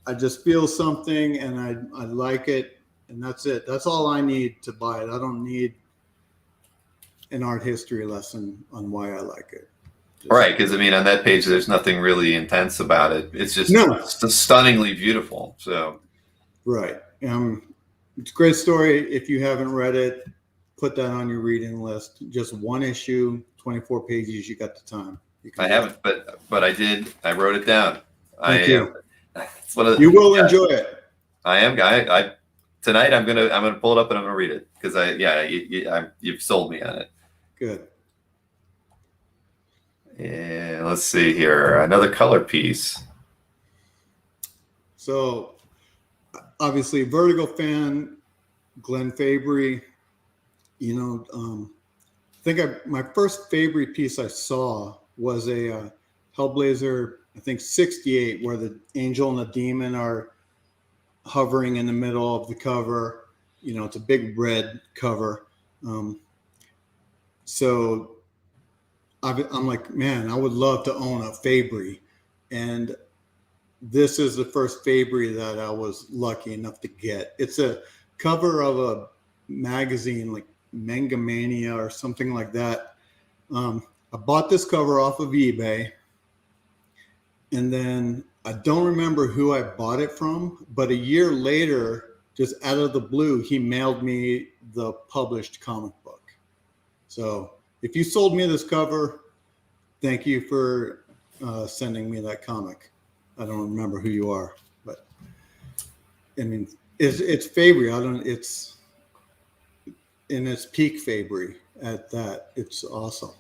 I just feel something and I like it, and that's it. That's all I need to buy it. I don't need an art history lesson on why I like it. Right, because I mean, on that page, there's nothing really intense about it. It's just stunningly beautiful. So, right, it's a great story. If you haven't read it, put that on your reading list. Just one issue, 24 pages. You got the time. I haven't, but I did. I wrote it down. Thank you. You will enjoy it. I am. Tonight I'm gonna pull it up and I'm gonna read it because you've sold me on it. Good. Yeah, let's see here. Another color piece. So, obviously, Vertigo fan, Glenn Fabry. I think my first Fabry piece I saw was a Hellblazer, I think 68, where the angel and the demon are hovering in the middle of the cover. It's a big red cover. So I'm like, man, I would love to own a Fabry. And this is the first Fabry that I was lucky enough to get. It's a cover of a magazine like Manga Mania or something like that. I bought this cover off of eBay. And then I don't remember who I bought it from, but a year later, just out of the blue, he mailed me the published comic book. So if you sold me this cover, thank you for sending me that comic. I don't remember who you are, but I mean, it's Fabry. It's in its peak Fabry at that. It's awesome.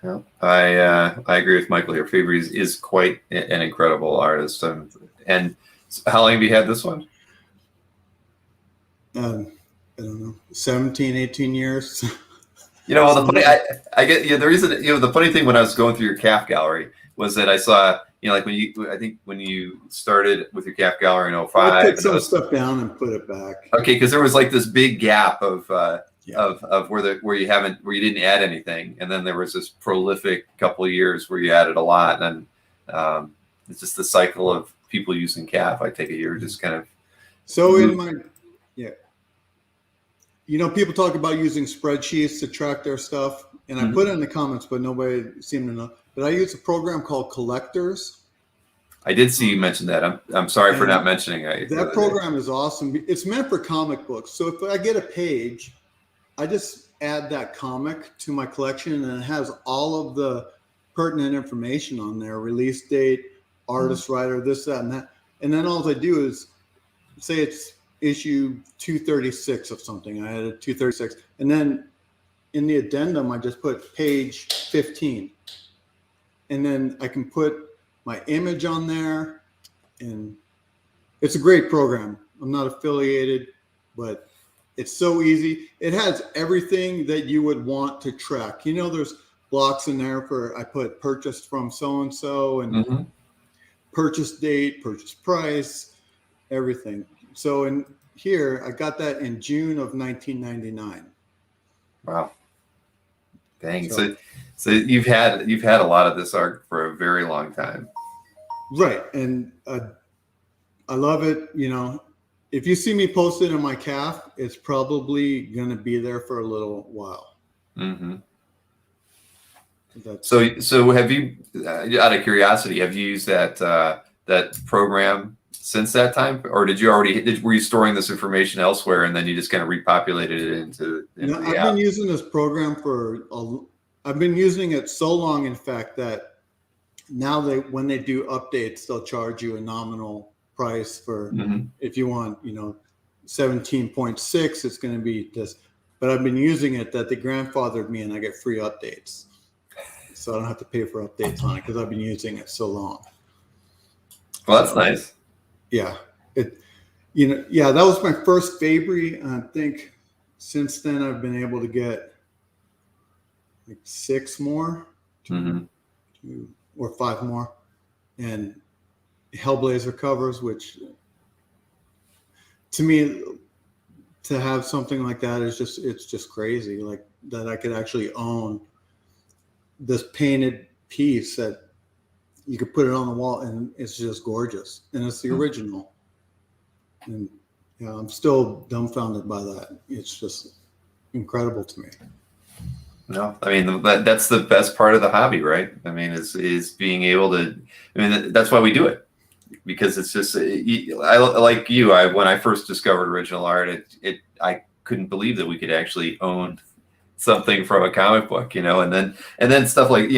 Yeah, I agree with Michael here. Fabry is quite an incredible artist. And how long have you had this one? I don't know, 17, 18 years. Well, the funny, I get, the reason, the funny thing when I was going through your CAF gallery was that I saw, like I think when you started with your CAF gallery in 05. I took some stuff down and put it back. Okay, because there was like this big gap of where you didn't add anything, and then there was this prolific couple of years where you added a lot, and it's just the cycle of people using CAF. I take it you're just kind of people talk about using spreadsheets to track their stuff, and I put it in the comments, but nobody seemed to know. But I use a program called Collectors. I did see you mention that. I'm sorry for not mentioning it. That program is awesome. It's meant for comic books. So if I get a page, I just add that comic to my collection, and it has all of the pertinent information on there: release date, artist, writer, this, that, and that. And then all I do is say it's issue 236 of something. I added 236, and then in the addendum, I just put page 15, and then I can put my image on there, and it's a great program. I'm not affiliated, but it's so easy. It has everything that you would want to track. There's blocks in there I put purchased from so-and-so and purchase date, purchase price, everything. So in here, I got that in June of 1999. Wow. Dang. So you've had a lot of this art for a very long time. Right. And I love it. If you see me posted in my CAF, it's probably going to be there for a little while. Mm-hmm. So have you, out of curiosity, have you used that program since that time, or were you storing this information elsewhere and then you just kind of repopulated it into the I've been using this program I've been using it so long, in fact, that now when they do updates, they'll charge you a nominal price for if you want, 17.6, it's going to be this. But I've been using it that they grandfathered me, and I get free updates, so I don't have to pay for updates on it because I've been using it so long. Well, that's nice. Yeah, that was my first Fabry, and I think since then I've been able to get like 6 more, 2 or 5 more, and Hellblazer covers, which to me, to have something like that is it's just crazy, like that I could actually own this painted piece that you could put it on the wall and it's just gorgeous, and it's the original. And I'm still dumbfounded by that. It's just incredible to me. No, I mean, that's the best part of the hobby, right? I mean, is being able to, that's why we do it, because it's just, I like you, when I first discovered original art, I couldn't believe that we could actually own something from a comic book, and then stuff like,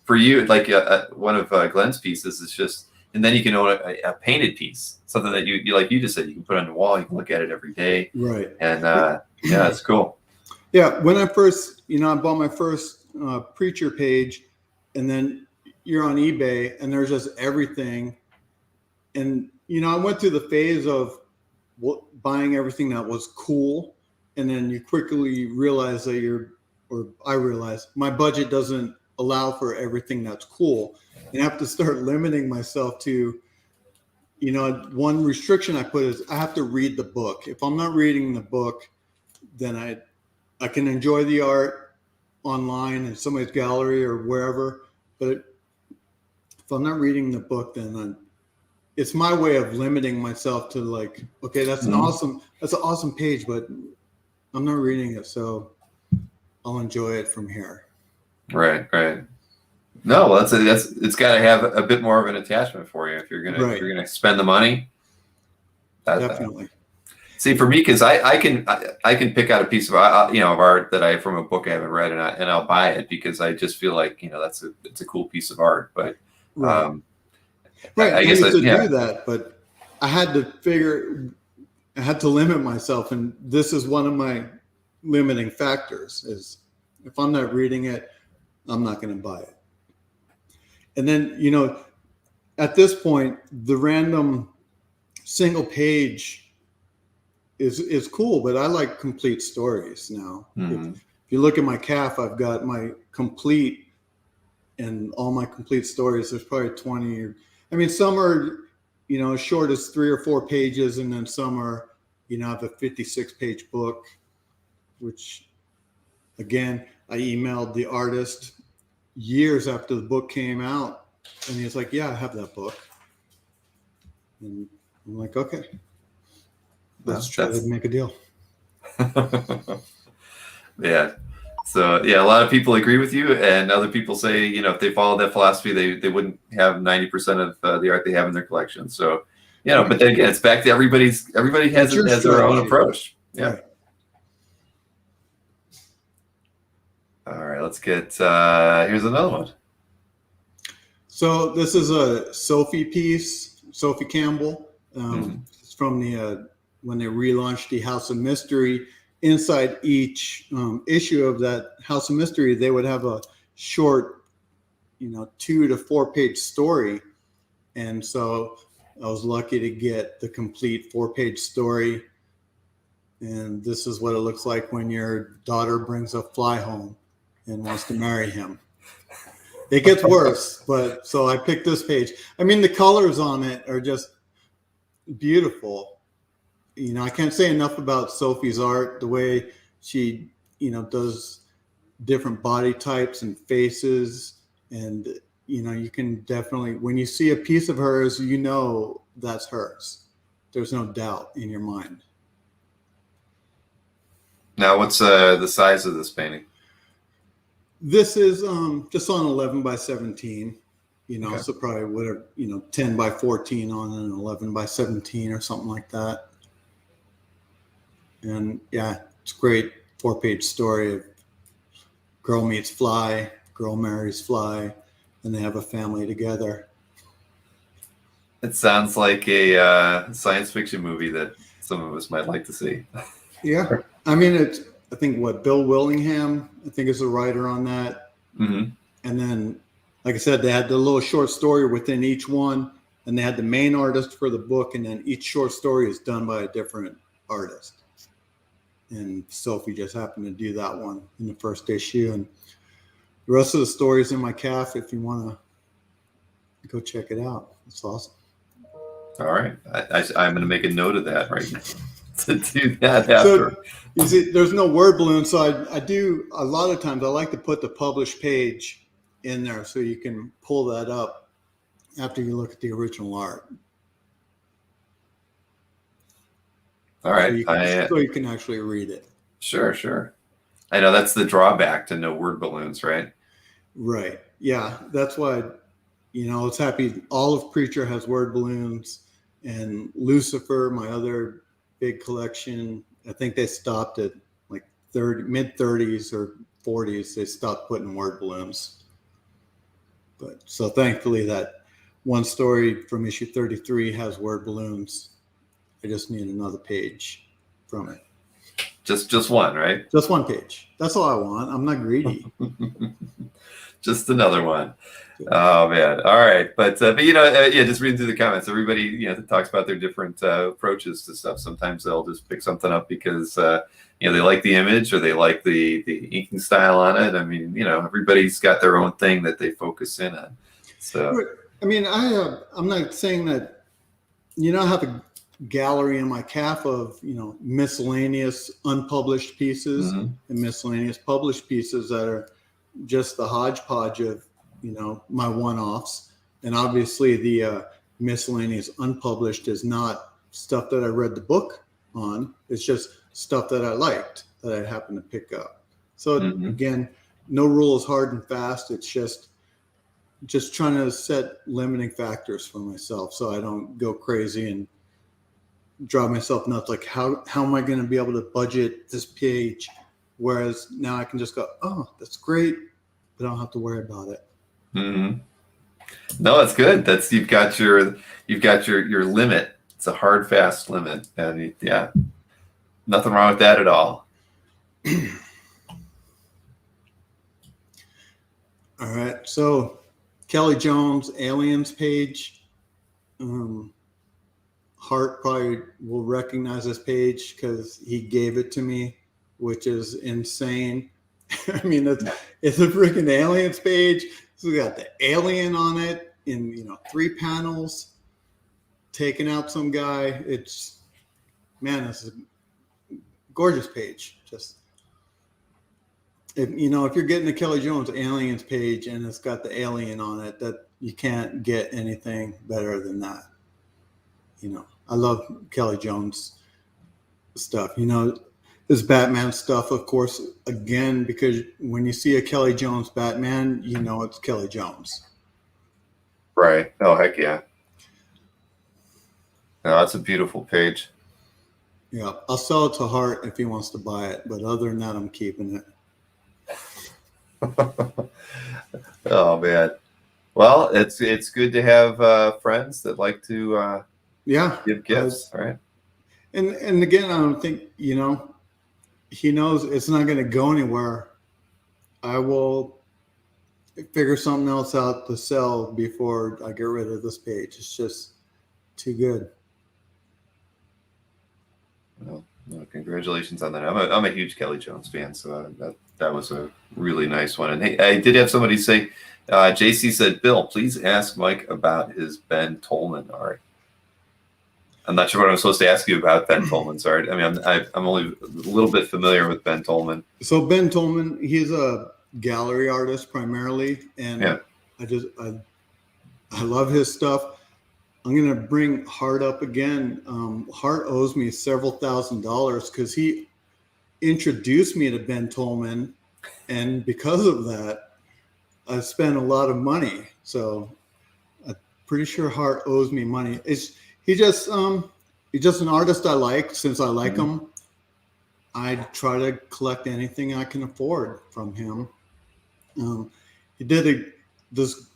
for you, like one of Glenn's pieces is just, and then you can own a painted piece, something that you like you just said, you can put on the wall, you can look at it every day. Right. And yeah, it's cool. Yeah, when I first, I bought my first Preacher page, and then you're on eBay, and there's just everything. And, I went through the phase of buying everything that was cool, and then you quickly realize that I realized my budget doesn't allow for everything that's cool. And I have to start limiting myself to, one restriction I put is I have to read the book. If I'm not reading the book, then I can enjoy the art online in somebody's gallery or wherever, but if I'm not reading the book, then it's my way of limiting myself to like, okay, that's an awesome page, but I'm not reading it, so I'll enjoy it from here. Right. No, well, it's got to have a bit more of an attachment for you if you're gonna spend the money. Definitely. See, for me, because I can pick out a piece of art that from a book I haven't read, and I'll buy it because I just feel like it's a cool piece of art. But right, I guess do that, but I had to limit myself, and this is one of my limiting factors: is if I'm not reading it, I'm not going to buy it. And then at this point, the random single page is cool, but I like complete stories now. Mm-hmm. If you look at my CAF, I've got my complete and all my complete stories. There's probably 20. I mean, some are, as short as 3 or 4 pages, and then some are, I have a 56-page book, which, again, I emailed the artist years after the book came out, and he's like, "Yeah, I have that book." And I'm like, "Okay, let's try to make a deal." Yeah. So yeah, a lot of people agree with you, and other people say, if they followed that philosophy, they wouldn't have 90% of the art they have in their collection. So, but then again, it's back to everybody has their own approach. Yeah. Right. All right, let's get here's another one. So this is a Sophie piece, Sophie Campbell. It's from the when they relaunched the House of Mystery. Inside each issue of that House of Mystery, they would have a short, 2 to 4 page story. And so I was lucky to get the complete 4-page story. And this is what it looks like when your daughter brings a fly home and wants to marry him. It gets worse, but so I picked this page. I mean, the colors on it are just beautiful. I can't say enough about Sophie's art, the way she, does different body types and faces. And, you can definitely, when you see a piece of hers, that's hers. There's no doubt in your mind. Now, what's the size of this painting? This is just on 11 by 17, Okay. So probably whatever, 10 by 14 on an 11 by 17 or something like that. And yeah, it's a great 4-page story of girl meets fly, girl marries fly, and they have a family together. It sounds like a science fiction movie that some of us might like to see. Yeah. I mean, I think Bill Willingham, I think is a writer on that. Mm-hmm. And then, like I said, they had the little short story within each one, and they had the main artist for the book, and then each short story is done by a different artist. And Sophie just happened to do that one in the first issue. And the rest of the stories in my CAF, if you want to go check it out. It's awesome. All right. I'm going to make a note of that right now to do that after. So, you see, there's no word balloon. So I do, a lot of times, I like to put the published page in there so you can pull that up after you look at the original art. All right. So you can actually read it. Sure. I know that's the drawback to no word balloons, right? Right. Yeah. That's why, it's happy. Olive Preacher has word balloons, and Lucifer, my other big collection, I think they stopped at like mid 30s or 40s. They stopped putting word balloons. But so thankfully that one story from issue 33 has word balloons. I just need another page from it. Just one, right? Just one page. That's all I want. I'm not greedy. Just another one. Oh man. All right. But just reading through the comments, everybody, talks about their different approaches to stuff. Sometimes they'll just pick something up because, they like the image or they like the inking style on it. I mean, everybody's got their own thing that they focus in on. So, I mean, I'm not saying that, I have a gallery in my CAF of, miscellaneous unpublished pieces and miscellaneous published pieces that are just the hodgepodge of, my one-offs. And obviously the miscellaneous unpublished is not stuff that I read the book on. It's just stuff that I liked that I happened to pick up. So again, no rule is hard and fast. It's just trying to set limiting factors for myself so I don't go crazy and drive myself nuts. Like how am I going to be able to budget this page? Whereas now I can just go, oh, that's great, but I don't have to worry about it. Mm-hmm. No, that's good. You've got your limit. It's a hard, fast limit, and yeah, nothing wrong with that at all. All right, so Kelley Jones Aliens page. Hart probably will recognize this page because he gave it to me, which is insane. I mean, it's a freaking aliens page. So we got the alien on it in 3 panels, taking out some guy. It's this is a gorgeous page. Just if you're getting the Kelley Jones aliens page and it's got the alien on it, that you can't get anything better than that. I love Kelley Jones stuff. This Batman stuff, of course, again, because when you see a Kelley Jones Batman, it's Kelley Jones. Right. Oh, heck yeah. No, that's a beautiful page. Yeah, I'll sell it to Hart if he wants to buy it, but other than that, I'm keeping it. Oh man. Well, it's good to have friends that like to give gifts, right? And again, I don't think he knows it's not going to go anywhere. I will figure something else out to sell before I get rid of this page. It's just too good. Well, congratulations on that. I'm a huge Kelley Jones fan, so that was a really nice one. And hey, I did have somebody say, JC said, Bill, please ask Mike about his Ben Tolman art. I'm not sure what I'm supposed to ask you about Ben Tolman's art. I mean, I'm only a little bit familiar with Ben Tolman. So Ben Tolman, he's a gallery artist primarily, and yeah. I love his stuff. I'm going to bring Hart up again. Hart owes me several $1,000s because he introduced me to Ben Tolman, and because of that, I spent a lot of money. So I'm pretty sure Hart owes me money. He's just an artist I like. Since I like him, I try to collect anything I can afford from him. He did this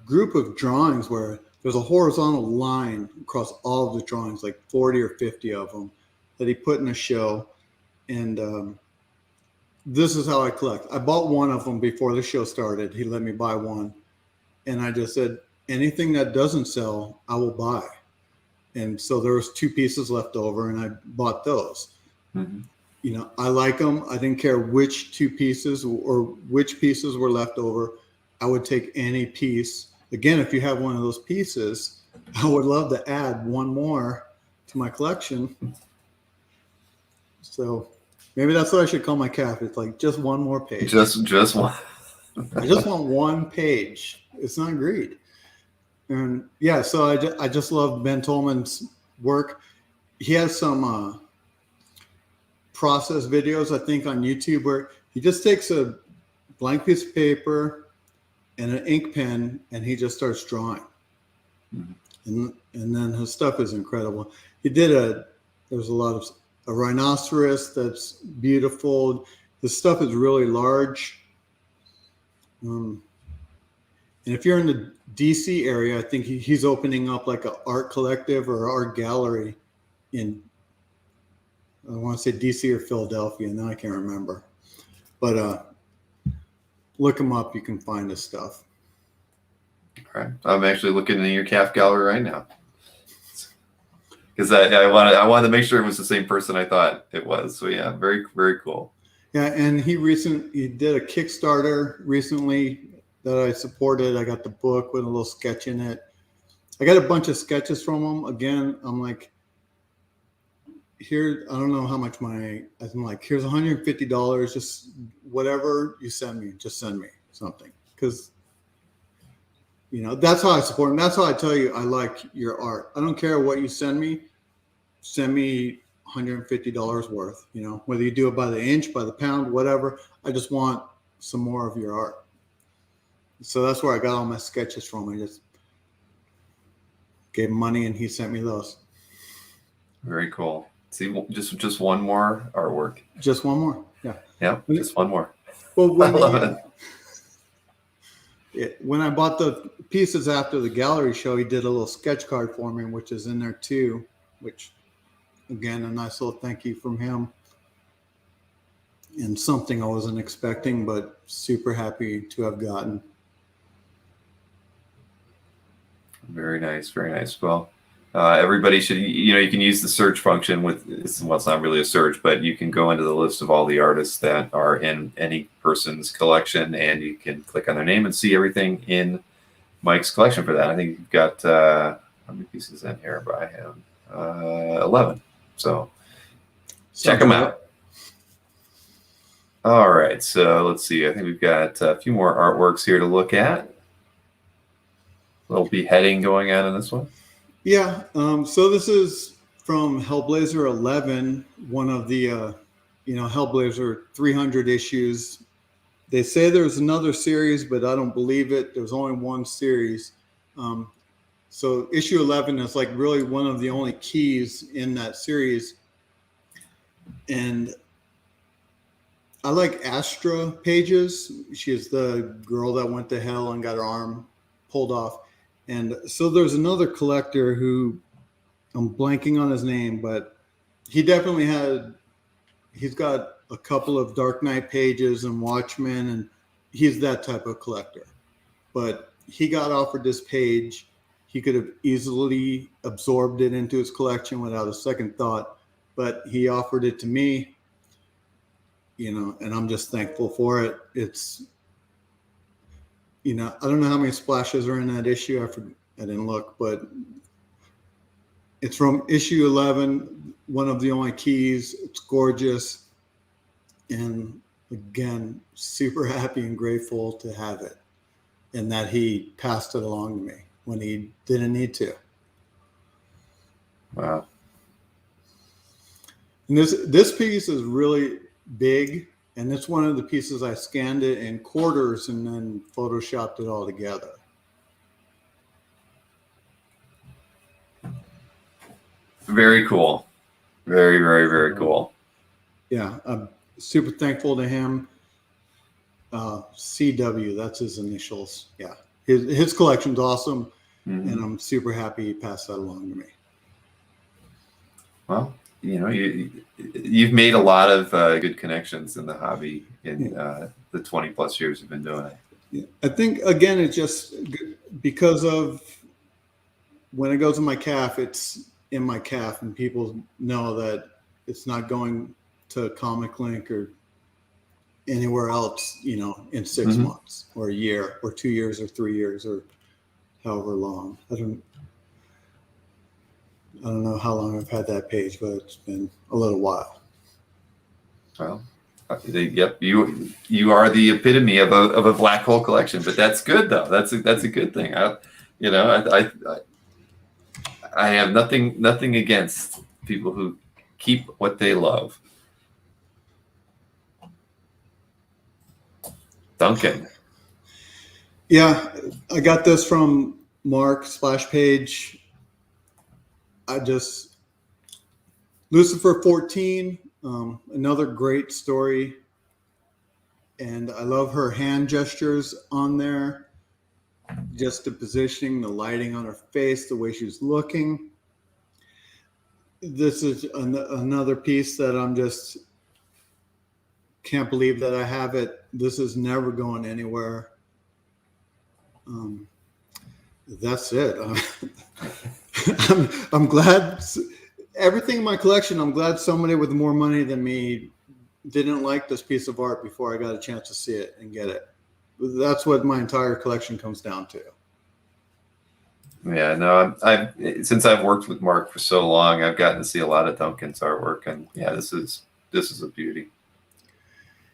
group of drawings where there's a horizontal line across all of the drawings, like 40 or 50 of them, that he put in a show. And this is how I collect. I bought one of them before the show started. He let me buy one. And I just said, anything that doesn't sell, I will buy. And so there was 2 pieces left over, and I bought those. Mm-hmm. I like them. I didn't care which 2 pieces or which pieces were left over. I would take any piece. Again, if you have one of those pieces, I would love to add one more to my collection. So maybe that's what I should call my CAF. It's like just one more page. Just one. I just want one page. It's not greed. And yeah, so I just love Ben Tolman's work. He has some process videos, I think, on YouTube where he just takes a blank piece of paper and an ink pen, and he just starts drawing. Mm-hmm. And then his stuff is incredible. He did there's a rhinoceros that's beautiful. His stuff is really large. And if you're in the DC area, I think he's opening up like an art collective or art gallery in, I want to say DC or Philadelphia. Now I can't remember. But look him up. You can find his stuff. All right. I'm actually looking in your CAF Gallery right now. Because I wanted to make sure it was the same person I thought it was. So yeah, very, very cool. Yeah, and he did a Kickstarter recently that I supported. I got the book with a little sketch in it. I got a bunch of sketches from him. Again, I'm like, here, I don't know how much I'm like, here's $150, just whatever you send me, just send me something. Because, that's how I support him. That's how I tell you I like your art. I don't care what you send me $150 worth, whether you do it by the inch, by the pound, whatever. I just want some more of your art. So that's where I got all my sketches from. I just gave him money and he sent me those. Very cool. See, just one more artwork. Just one more. Yeah. Yeah, just one more. Well, when I bought the pieces after the gallery show, he did a little sketch card for me, which is in there too, which, again, a nice little thank you from him. And something I wasn't expecting, but super happy to have gotten. Very nice, very nice. Well, Everybody should, you can use the search function it's not really a search, but you can go into the list of all the artists that are in any person's collection, and you can click on their name and see everything in Mike's collection for that. I think you've got, how many pieces in here? But I have 11. So check them out. All right. So let's see. I think we've got a few more artworks here to look at. A little beheading going on in this one. Yeah. So this is from Hellblazer 11, one of the, Hellblazer 300 issues. They say there's another series, but I don't believe it. There's only one series. So issue 11 is like really one of the only keys in that series. And I like Astra Pages. She is the girl that went to hell and got her arm pulled off. And so there's another collector who, I'm blanking on his name, but he definitely he's got a couple of Dark Knight Pages and Watchmen, and he's that type of collector. But he got offered this page. He could have easily absorbed it into his collection without a second thought, but he offered it to me, and I'm just thankful for it. It's, I don't know how many splashes are in that issue. I didn't look, but it's from issue 11, one of the only keys. It's gorgeous. And again, super happy and grateful to have it, and that he passed it along to me when he didn't need to. Wow. And this piece is really big, and it's one of the pieces I scanned it in quarters and then photoshopped it all together. Very cool. Very, very, very cool. Yeah, I'm super thankful to him. CW, that's his initials. Yeah, his collection's awesome, and I'm super happy he passed that along to me. Well, you've made a lot of good connections in the hobby in the 20 plus years you've been doing it. Yeah. I think, again, it's just because of when it goes in my CAF, it's in my CAF, and people know that it's not going to Comic Link or anywhere else, in 6 months or a year or 2 years or 3 years or however long. I don't know how long I've had that page, but it's been a little while. Well, yep, you are the epitome of a black hole collection, but that's good though. That's a good thing. I have nothing against people who keep what they love. Duncan. Yeah, I got this from Mark Splash Page. Lucifer 14, another great story. And I love her hand gestures on there. Just the positioning, the lighting on her face, the way she's looking. This is another piece that I'm just can't believe that I have it. This is never going anywhere. That's it. I'm glad everything in my collection. I'm glad somebody with more money than me didn't like this piece of art before I got a chance to see it and get it. That's what my entire collection comes down to. Yeah, no, since I've worked with Mark for so long, I've gotten to see a lot of Duncan's artwork, and yeah, this is a beauty.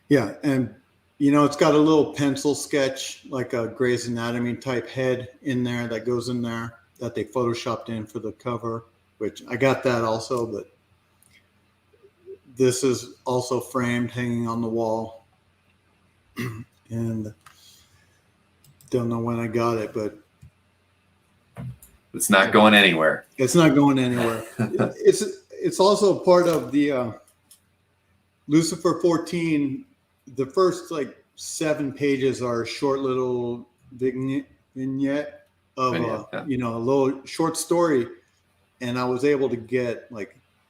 Yeah, and it's got a little pencil sketch, like a Grey's Anatomy type head in there that goes in there that they photoshopped in for the cover, which I got that also, but this is also framed, hanging on the wall. And don't know when I got it, but it's not going anywhere. It's not going anywhere. It's also part of the Lucifer 14. The first 7 pages are a short little vignette of a little short story, and I was able to get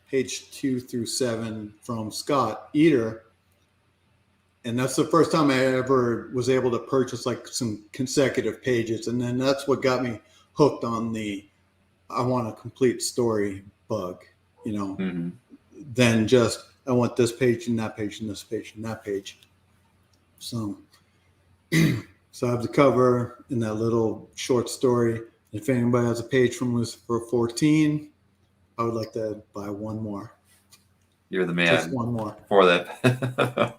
page 2 through 7 from Scott Eater. And that's the first time I ever was able to purchase some consecutive pages. And then that's what got me hooked on the I want a complete story bug, Mm-hmm. than just I want this page and that page and this page and that page. So, so I have the cover and that little short story. If anybody has a page from Lucifer 14, I would like to buy one more. You're the man. Just one more. For that.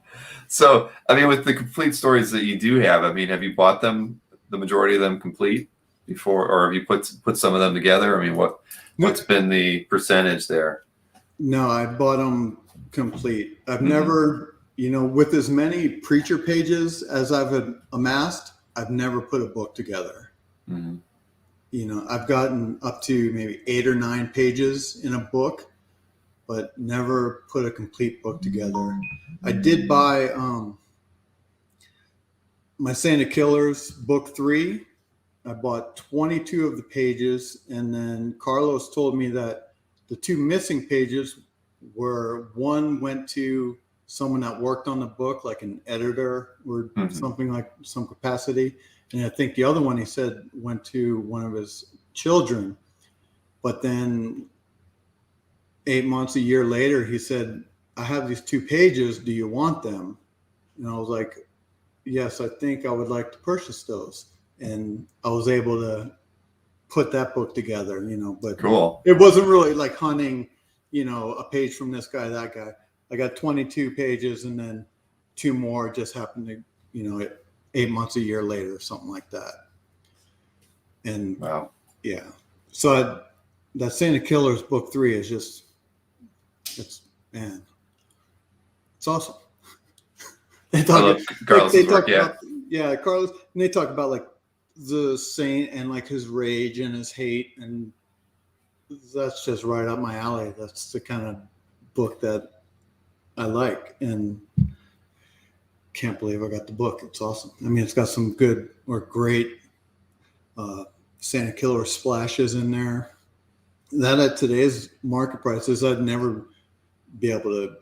So, I mean, with the complete stories that you do have, I mean, have you bought them, the majority of them complete before, or have you put some of them together? I mean, what's been the percentage there? No, I bought them complete. I've never, with as many preacher pages as I've amassed, I've never put a book together. Mm-hmm. I've gotten up to maybe 8 or 9 pages in a book, but never put a complete book together. I did buy my Santa Killers book 3. I bought 22 of the pages, and then Carlos told me that the 2 missing pages were, one went to someone that worked on the book, like an editor or something like some capacity. And I think the other one, he said, went to one of his children. But then 8 months, a year later, he said, I have these 2 pages. Do you want them? And I was like, yes, I think I would like to purchase those. And I was able to put that book together, but cool. It wasn't really like hunting, a page from this guy, that guy. I got 22 pages, and then 2 more just happened to, 8 months, a year later, something like that. And wow. Yeah. So that Santa Killers book 3 is just, it's awesome. They talk Carlos' work, about, Carlos, and they talk about like the saint and like his rage and his hate, and that's just right up my alley. That's the kind of book that I like, and can't believe I got the book. It's awesome. I mean, it's got some good or great Santa Killer splashes in there that at today's market prices, I'd never be able to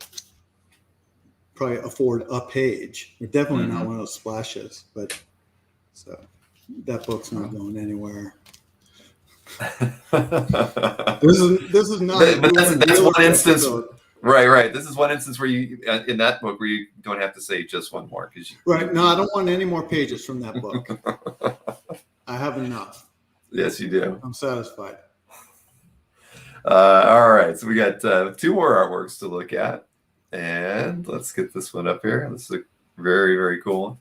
probably afford a page. We're definitely not one of those splashes, but so that book's not going anywhere. This is not. But that's one instance, right? This is one instance where you, in that book, where you don't have to say just one more, because right. No, I don't want any more pages from that book. I have enough. Yes, you do. I'm satisfied. All right, so we got 2 more artworks to look at, and let's get this one up here. This is a very, very cool one.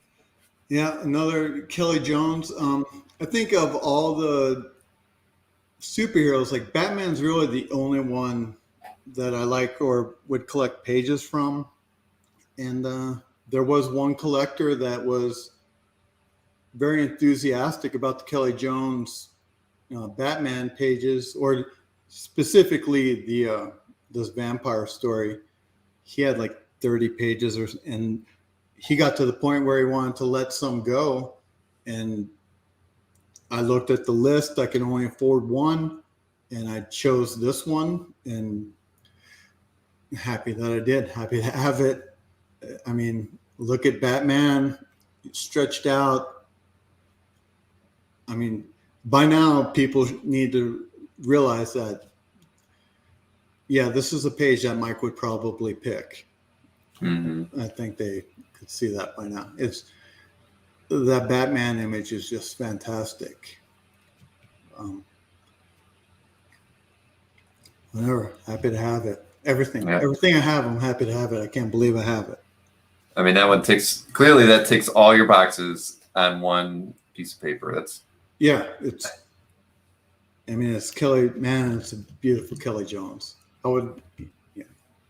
Yeah, another Kelley Jones. I think of all the superheroes, like Batman's really the only one that I like or would collect pages from. And there was one collector that was very enthusiastic about the Kelley Jones Batman pages, or specifically this vampire story. He had like 30 pages, and he got to the point where he wanted to let some go. And I looked at the list. I could only afford one, and I chose this one, and happy that I did. Happy to have it. I mean, look at Batman stretched out. I mean, by now people need to realize that, yeah, this is a page that Mike would probably pick. I think they could see that by now. That Batman image is just fantastic. Whatever, happy to have it. Everything I have, I'm happy to have it. I can't believe I have it. I mean, that takes all your boxes on one piece of paper. It's Kelley, man, it's a beautiful Kelley Jones. I'd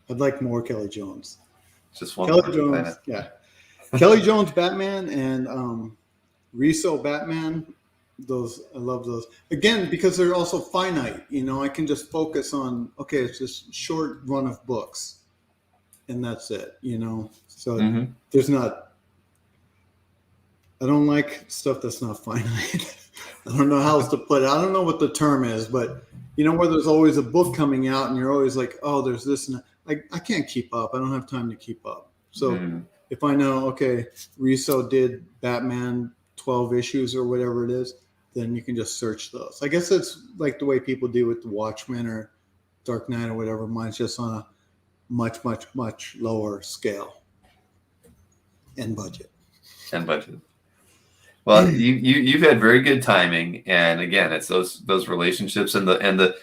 like more Kelley Jones. Just one Kelley Jones, Kelley Jones Batman and Risso Batman. Those, I love those. Again, because they're also finite. I can just focus on, okay, it's just short run of books, and that's it. So there's not. I don't like stuff that's not finite. I don't know how else to put it. I don't know what the term is, but where there's always a book coming out, and you're always like, oh, there's this and that. I can't keep up. I don't have time to keep up. So if I know, okay, Risso did Batman 12 issues or whatever it is, then you can just search those. I guess it's like the way people do with the Watchmen or Dark Knight or whatever. Mine's just on a much, much, much lower scale and budget. Well, you've had very good timing, and again, it's those relationships and the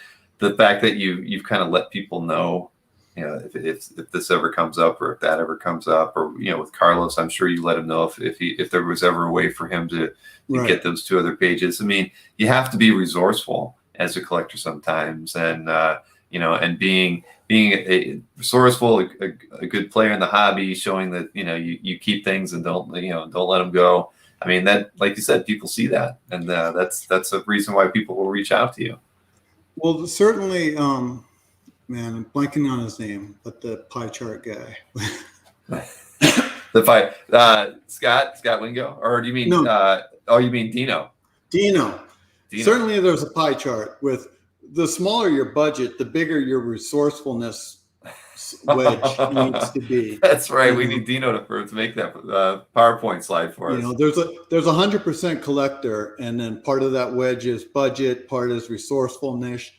fact that you've kind of let people know, if this ever comes up or if that ever comes up, or with Carlos, I'm sure you let him know if there was ever a way for him to get those 2 other pages. I mean, you have to be resourceful as a collector sometimes, and and being resourceful, a good player in the hobby, showing that you keep things and don't let them go. I mean, that, like you said, people see that, and that's a reason why people will reach out to you. Well, certainly, man, I'm blanking on his name, but the pie chart guy. Scott Wingo, or do you mean? No. You mean Dino? Dino. Certainly, there's a pie chart with the smaller your budget, the bigger your resourcefulness wedge needs to be. That's right. We need Dino to make that PowerPoint slide for us. There's 100% collector, and then part of that wedge is budget, part is resourcefulness,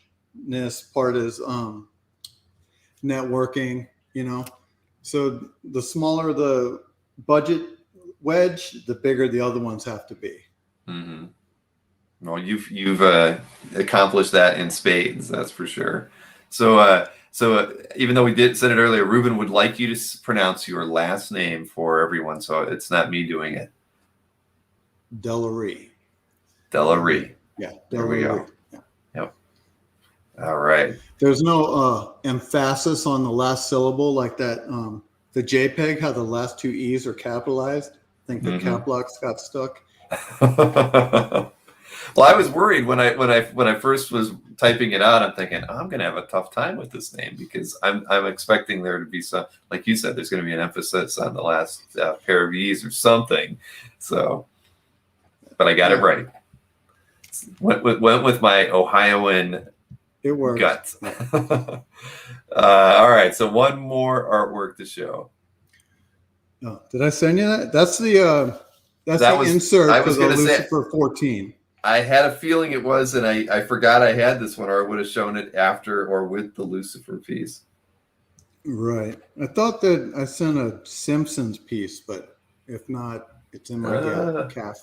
part is networking. So the smaller the budget wedge, the bigger the other ones have to be. Mm-hmm. Well, you've accomplished that in spades, that's for sure. So even though we said it earlier, Ruben would like you to pronounce your last name for everyone, so it's not me doing it. DeLeRee. DeLeRee. Yeah. There we go. Yeah. Yep. All right. There's no emphasis on the last syllable like that. The JPEG, how the last 2 E's are capitalized. I think the cap locks got stuck. Well, I was worried when I first was typing it out. I'm thinking, I'm going to have a tough time with this name, because I'm expecting there to be some, like you said, there's going to be an emphasis on the last pair of E's or something. So, but I got it right. Went with my Ohioan It worked. guts. All right, so one more artwork to show. Oh, did I send you that? That's the insert for the Lucifer 14. I had a feeling it was, and I forgot I had this one, or I would have shown it after or with the Lucifer piece. Right. I thought that I sent a Simpsons piece, but if not, it's in my CAF.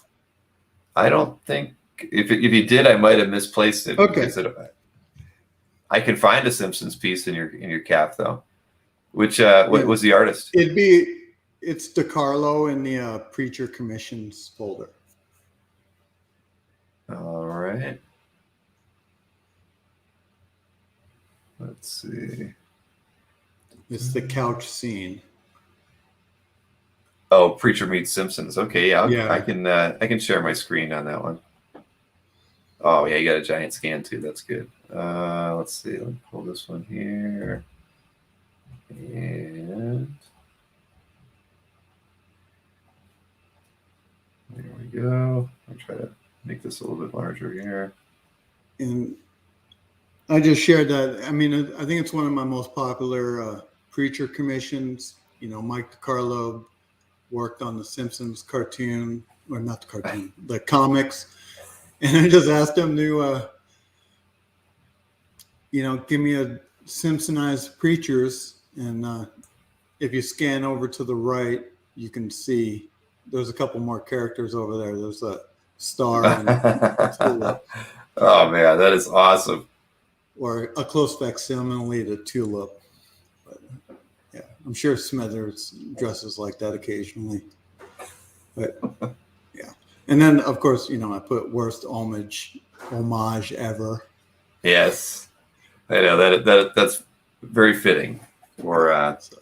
I don't think, if you did, I might have misplaced it. Okay. I can find a Simpsons piece in your CAF though. Which what was the artist? It's DeCarlo in the Preacher Commissions folder. All right. Let's see. It's the couch scene. Oh, Preacher meets Simpsons. Okay, yeah. I can share my screen on that one. Oh yeah, you got a giant scan too. That's good. Let's see. Let me pull this one here. And there we go. I'll try to make this a little bit larger here. And I just shared that. I mean, I think it's one of my most popular Preacher commissions. Mike DeCarlo worked on the Simpsons cartoon, or not the cartoon, the comics. And I just asked him to, give me a Simpsonized Preachers. And if you scan over to the right, you can see there's a couple more characters over there. There's a star and a tulip. Oh man, that is awesome. Or a close facsimile to tulip. But, yeah, I'm sure Smithers dresses like that occasionally. But yeah. And then of course, I put worst homage ever. Yes. I know that's very fitting for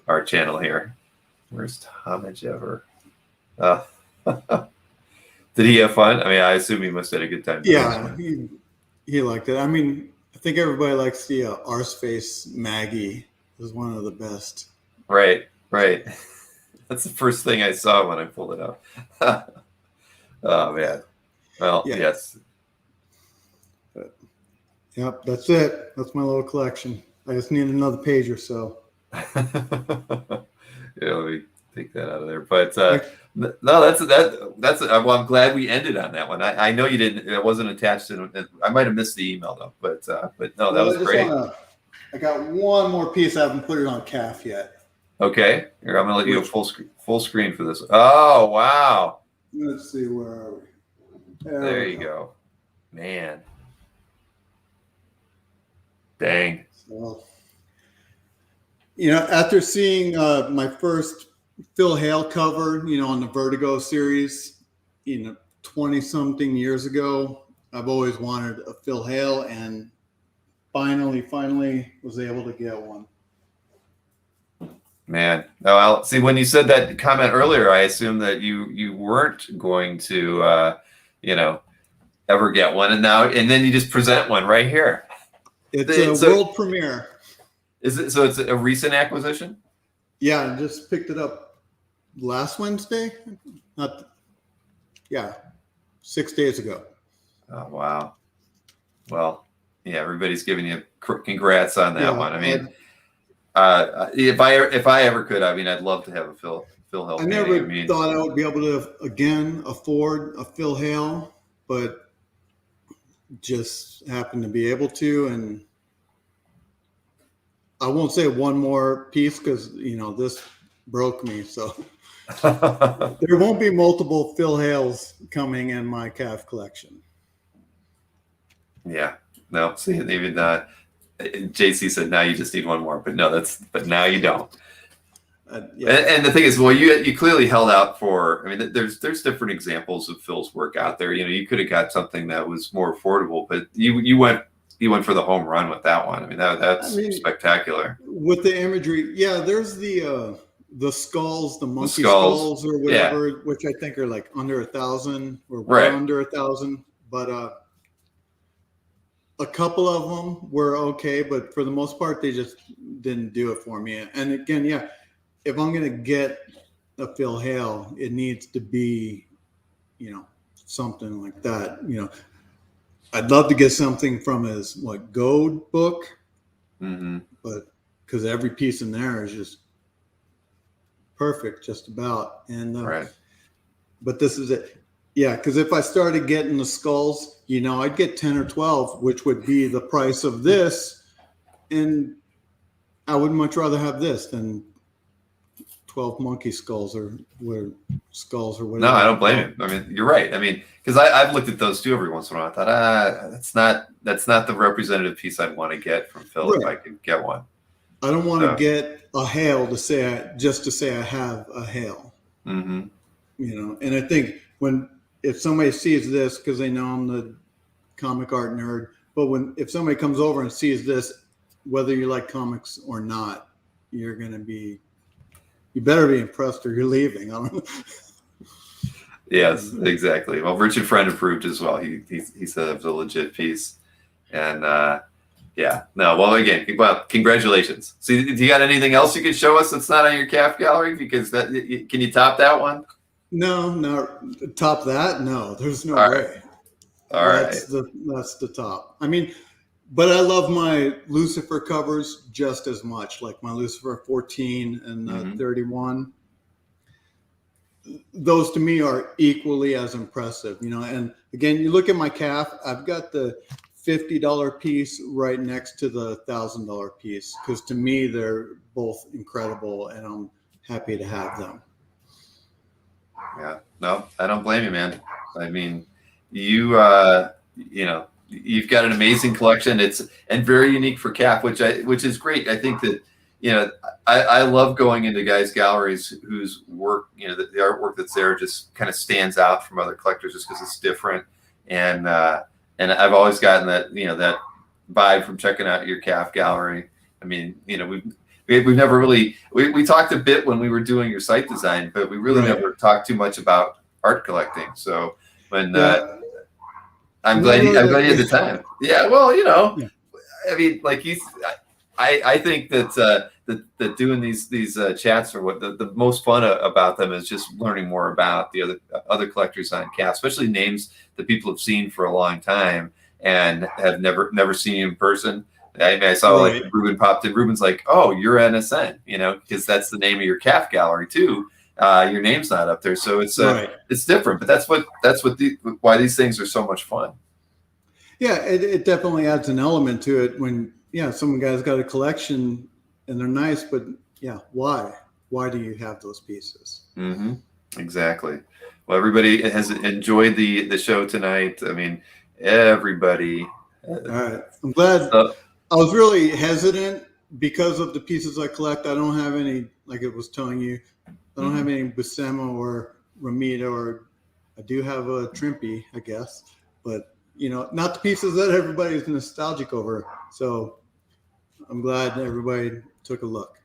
our channel here. Worst homage ever. Did he have fun? I mean, I assume he must have had a good time. Yeah, he liked it. I mean, I think everybody likes the Arseface Maggie. It was one of the best. Right. That's the first thing I saw when I pulled it up. Oh man. Well, yeah. Yes. But, yep, that's it. That's my little collection. I just need another page or so. Yeah, let me take that out of there. But No, that's well, I'm glad we ended on that one. I know you didn't, it wasn't attached to it. I might have missed the email though, but no, that was great. I got one more piece. I haven't put it on CAF yet. Okay. Here, I'm gonna let you go full screen for this. Oh, wow. Let's see, where are we? There you go. Man. Dang. So, after seeing my first Phil Hale cover, on the Vertigo series, 20-something years ago, I've always wanted a Phil Hale, and finally was able to get one. Man. Oh, I'll see, when you said that comment earlier, I assumed that you weren't going to ever get one, and then you just present one right here. It's a world premiere. Is it, so it's a recent acquisition? Yeah, I just picked it up last Wednesday. 6 days ago. Oh, wow. Well, yeah, everybody's giving you congrats on that one. I mean, if I ever could, I mean, I'd love to have a Phil Hale. I never thought I would be able to again afford a Phil Hale, but just happened to be able to. And I won't say one more piece because this broke me. So there won't be multiple Phil Hales coming in my CAF collection. Yeah. No. See, even JC said now you just need one more, but now you don't. Yeah. And the thing is, well, you clearly held out for. I mean, there's different examples of Phil's work out there. You could have got something that was more affordable, but you went for the home run with that one. I mean, that's spectacular. With the imagery, yeah. There's the skulls, the monkey skulls or whatever, which I think are like under 1,000 or right under 1,000, but a couple of them were okay, but for the most part, they just didn't do it for me. And again, yeah, if I'm going to get a Phil Hale, it needs to be, something like that. I'd love to get something from his Gold book, but because every piece in there is just perfect, just about. And right. But this is it. Yeah, because if I started getting the skulls, I'd get 10 or 12, which would be the price of this. And I would much rather have this than 12 monkey skulls or whatever. No, I don't blame you. I mean, you're right. I mean, because I've looked at those too every once in a while. I thought, that's not the representative piece I'd want to get from Phil if I could get one. I don't want to get a Hale to say I have a Hale. And I think if somebody sees this, because they know I'm the comic art nerd, but if somebody comes over and sees this, whether you like comics or not, you better be impressed or you're leaving. I don't know. Yes, exactly. Well, Richard Friend approved as well. He said it was a legit piece. And again, congratulations. So do you got anything else you can show us that's not on your CAF gallery? Because can you top that one? No, top that? No, there's no way. All right. That's the top. I mean, but I love my Lucifer covers just as much, like my Lucifer 14 and 31. Those to me are equally as impressive, and again, you look at my CAF, I've got the $50 piece right next to the $1,000 piece, because to me, they're both incredible and I'm happy to have them. Yeah, no, I don't blame you, man. I mean, you've got an amazing collection. And very unique for CAF, which is great. I think that, I love going into guys' galleries whose work, the artwork that's there just kind of stands out from other collectors just because it's different. And I've always gotten that, that vibe from checking out your CAF gallery. I mean, we've never really, we talked a bit when we were doing your site design, but we really never talked too much about art collecting. So when I'm glad you had the time. Yeah, well, I mean, like I think that that doing these chats are what the most fun about them is just learning more about the other collectors on CAF, especially names that people have seen for a long time and have never seen in person. I mean, I saw like Ruben popped in. Ruben's like, "Oh, you're NSN," because that's the name of your CAF gallery too. your name's not up there. So it's Right. it's different, but that's why these things are so much fun. Yeah, it definitely adds an element to it when, some guy's got a collection and they're nice, but why? Why do you have those pieces? Mm-hmm. Exactly. Well, everybody has enjoyed the show tonight. I mean, everybody. All right. I'm glad. I was really hesitant because of the pieces I collect. I don't have any, like it was telling you, I don't have any Buscema or Ramita, or I do have a Trimpe, I guess, but not the pieces that everybody's nostalgic over. So I'm glad everybody took a look.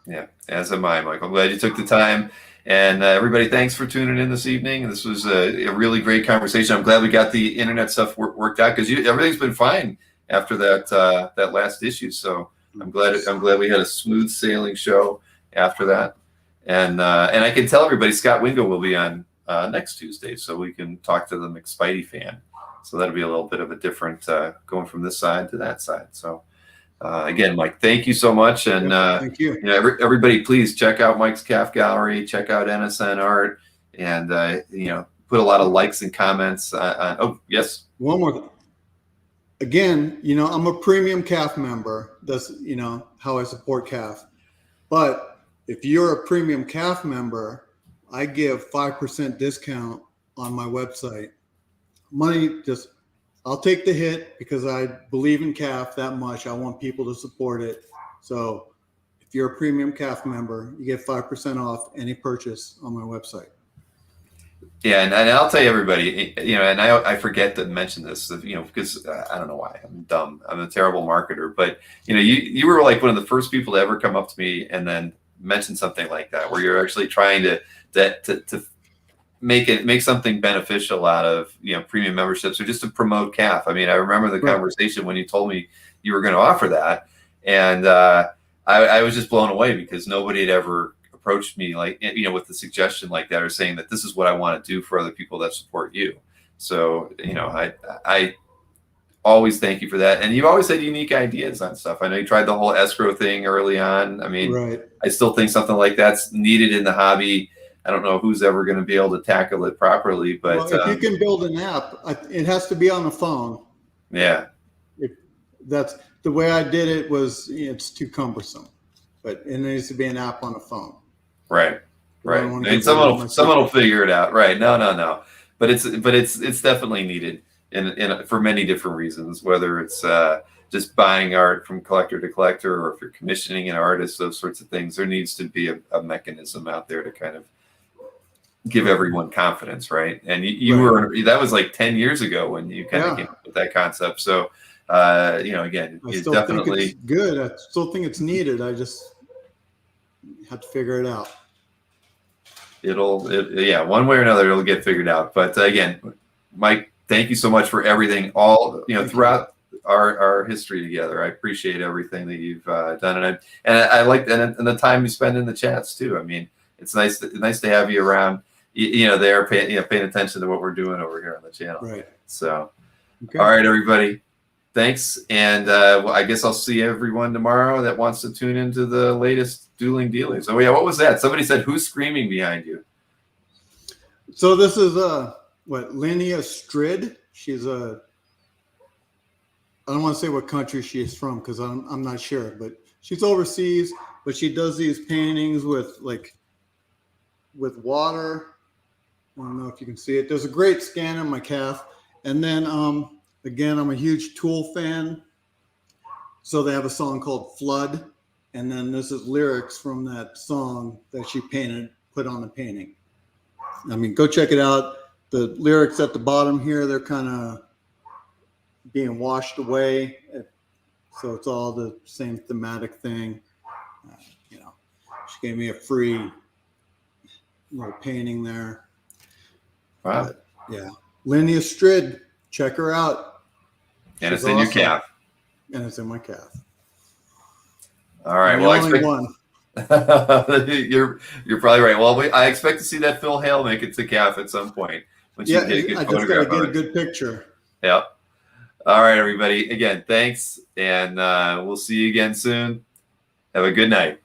Yeah, as am I, Michael. I'm glad you took the time. And everybody, thanks for tuning in this evening. This was a really great conversation. I'm glad we got the internet stuff worked out, because everything's been fine after that last issue. So I'm glad we had a smooth sailing show after that. And I can tell everybody Scott Wingo will be on next Tuesday, so we can talk to the McSpidey fan. So that'll be a little bit of a different going from this side to that side. So. Again, Mike, thank you so much, and thank you. Everybody, please check out Mike's CAF Gallery, check out NSN Art, and put a lot of likes and comments. Oh, yes. One more thing. Again, I'm a premium CAF member. That's how I support CAF. But if you're a premium CAF member, I give 5% discount on my website. I'll take the hit because I believe in CAF that much. I want people to support it. So if you're a premium CAF member, you get 5% off any purchase on my website. Yeah, and I'll tell you, everybody, and I forget to mention this, because I don't know why. I'm dumb. I'm a terrible marketer. But, you were like one of the first people to ever come up to me and then mention something like that, where you're actually trying to make something beneficial out of premium memberships, or just to promote CAF. I mean, I remember the conversation when you told me you were going to offer that, and I was just blown away, because nobody had ever approached me with the suggestion like that, or saying that this is what I want to do for other people that support you. So I always thank you for that, and you always had unique ideas on stuff. I know you tried the whole escrow thing early on. I mean, I still think something like that's needed in the hobby. I don't know who's ever going to be able to tackle it properly, but if you can build an app, it has to be on the phone. Yeah, that's the way I did it. It's too cumbersome, but it needs to be an app on the phone. Right. I mean, someone will figure it out. Right? No. But it's definitely needed in for many different reasons. Whether it's just buying art from collector to collector, or if you're commissioning an artist, those sorts of things. There needs to be a mechanism out there to kind of give everyone confidence, right? And you were, that was like 10 years ago when you kind of came up with that concept. So, again, I still definitely think it's good. I still think it's needed. I just have to figure it out. One way or another, it'll get figured out. But again, Mike, thank you so much for everything, throughout our history together. I appreciate everything that you've done, and I like and the time you spend in the chats too. I mean, it's nice to have you around. There paying attention to what we're doing over here on the channel. Right. So, All right, everybody. Thanks. And I guess I'll see everyone tomorrow that wants to tune into the latest Dueling Dealings. Oh, yeah. What was that? Somebody said, who's screaming behind you? So this is Linnea Strid. She's I don't want to say what country she is from, because I'm not sure, but she's overseas, but she does these paintings with water. I don't know if you can see it. There's a great scan on my CAF. And then, again, I'm a huge Tool fan. So they have a song called Flood. And then this is lyrics from that song that she put on the painting. I mean, go check it out. The lyrics at the bottom here, they're kind of being washed away. So it's all the same thematic thing. She gave me a free little painting there. Wow. But, yeah. Linnea Strid, check her out. And it's in your CAF. And it's in my CAF. All right. Well, you're probably right. Well, I expect to see that Phil Hale make it to CAF at some point. I just got to get a good picture. Yeah. All right, everybody. Again, thanks, and we'll see you again soon. Have a good night.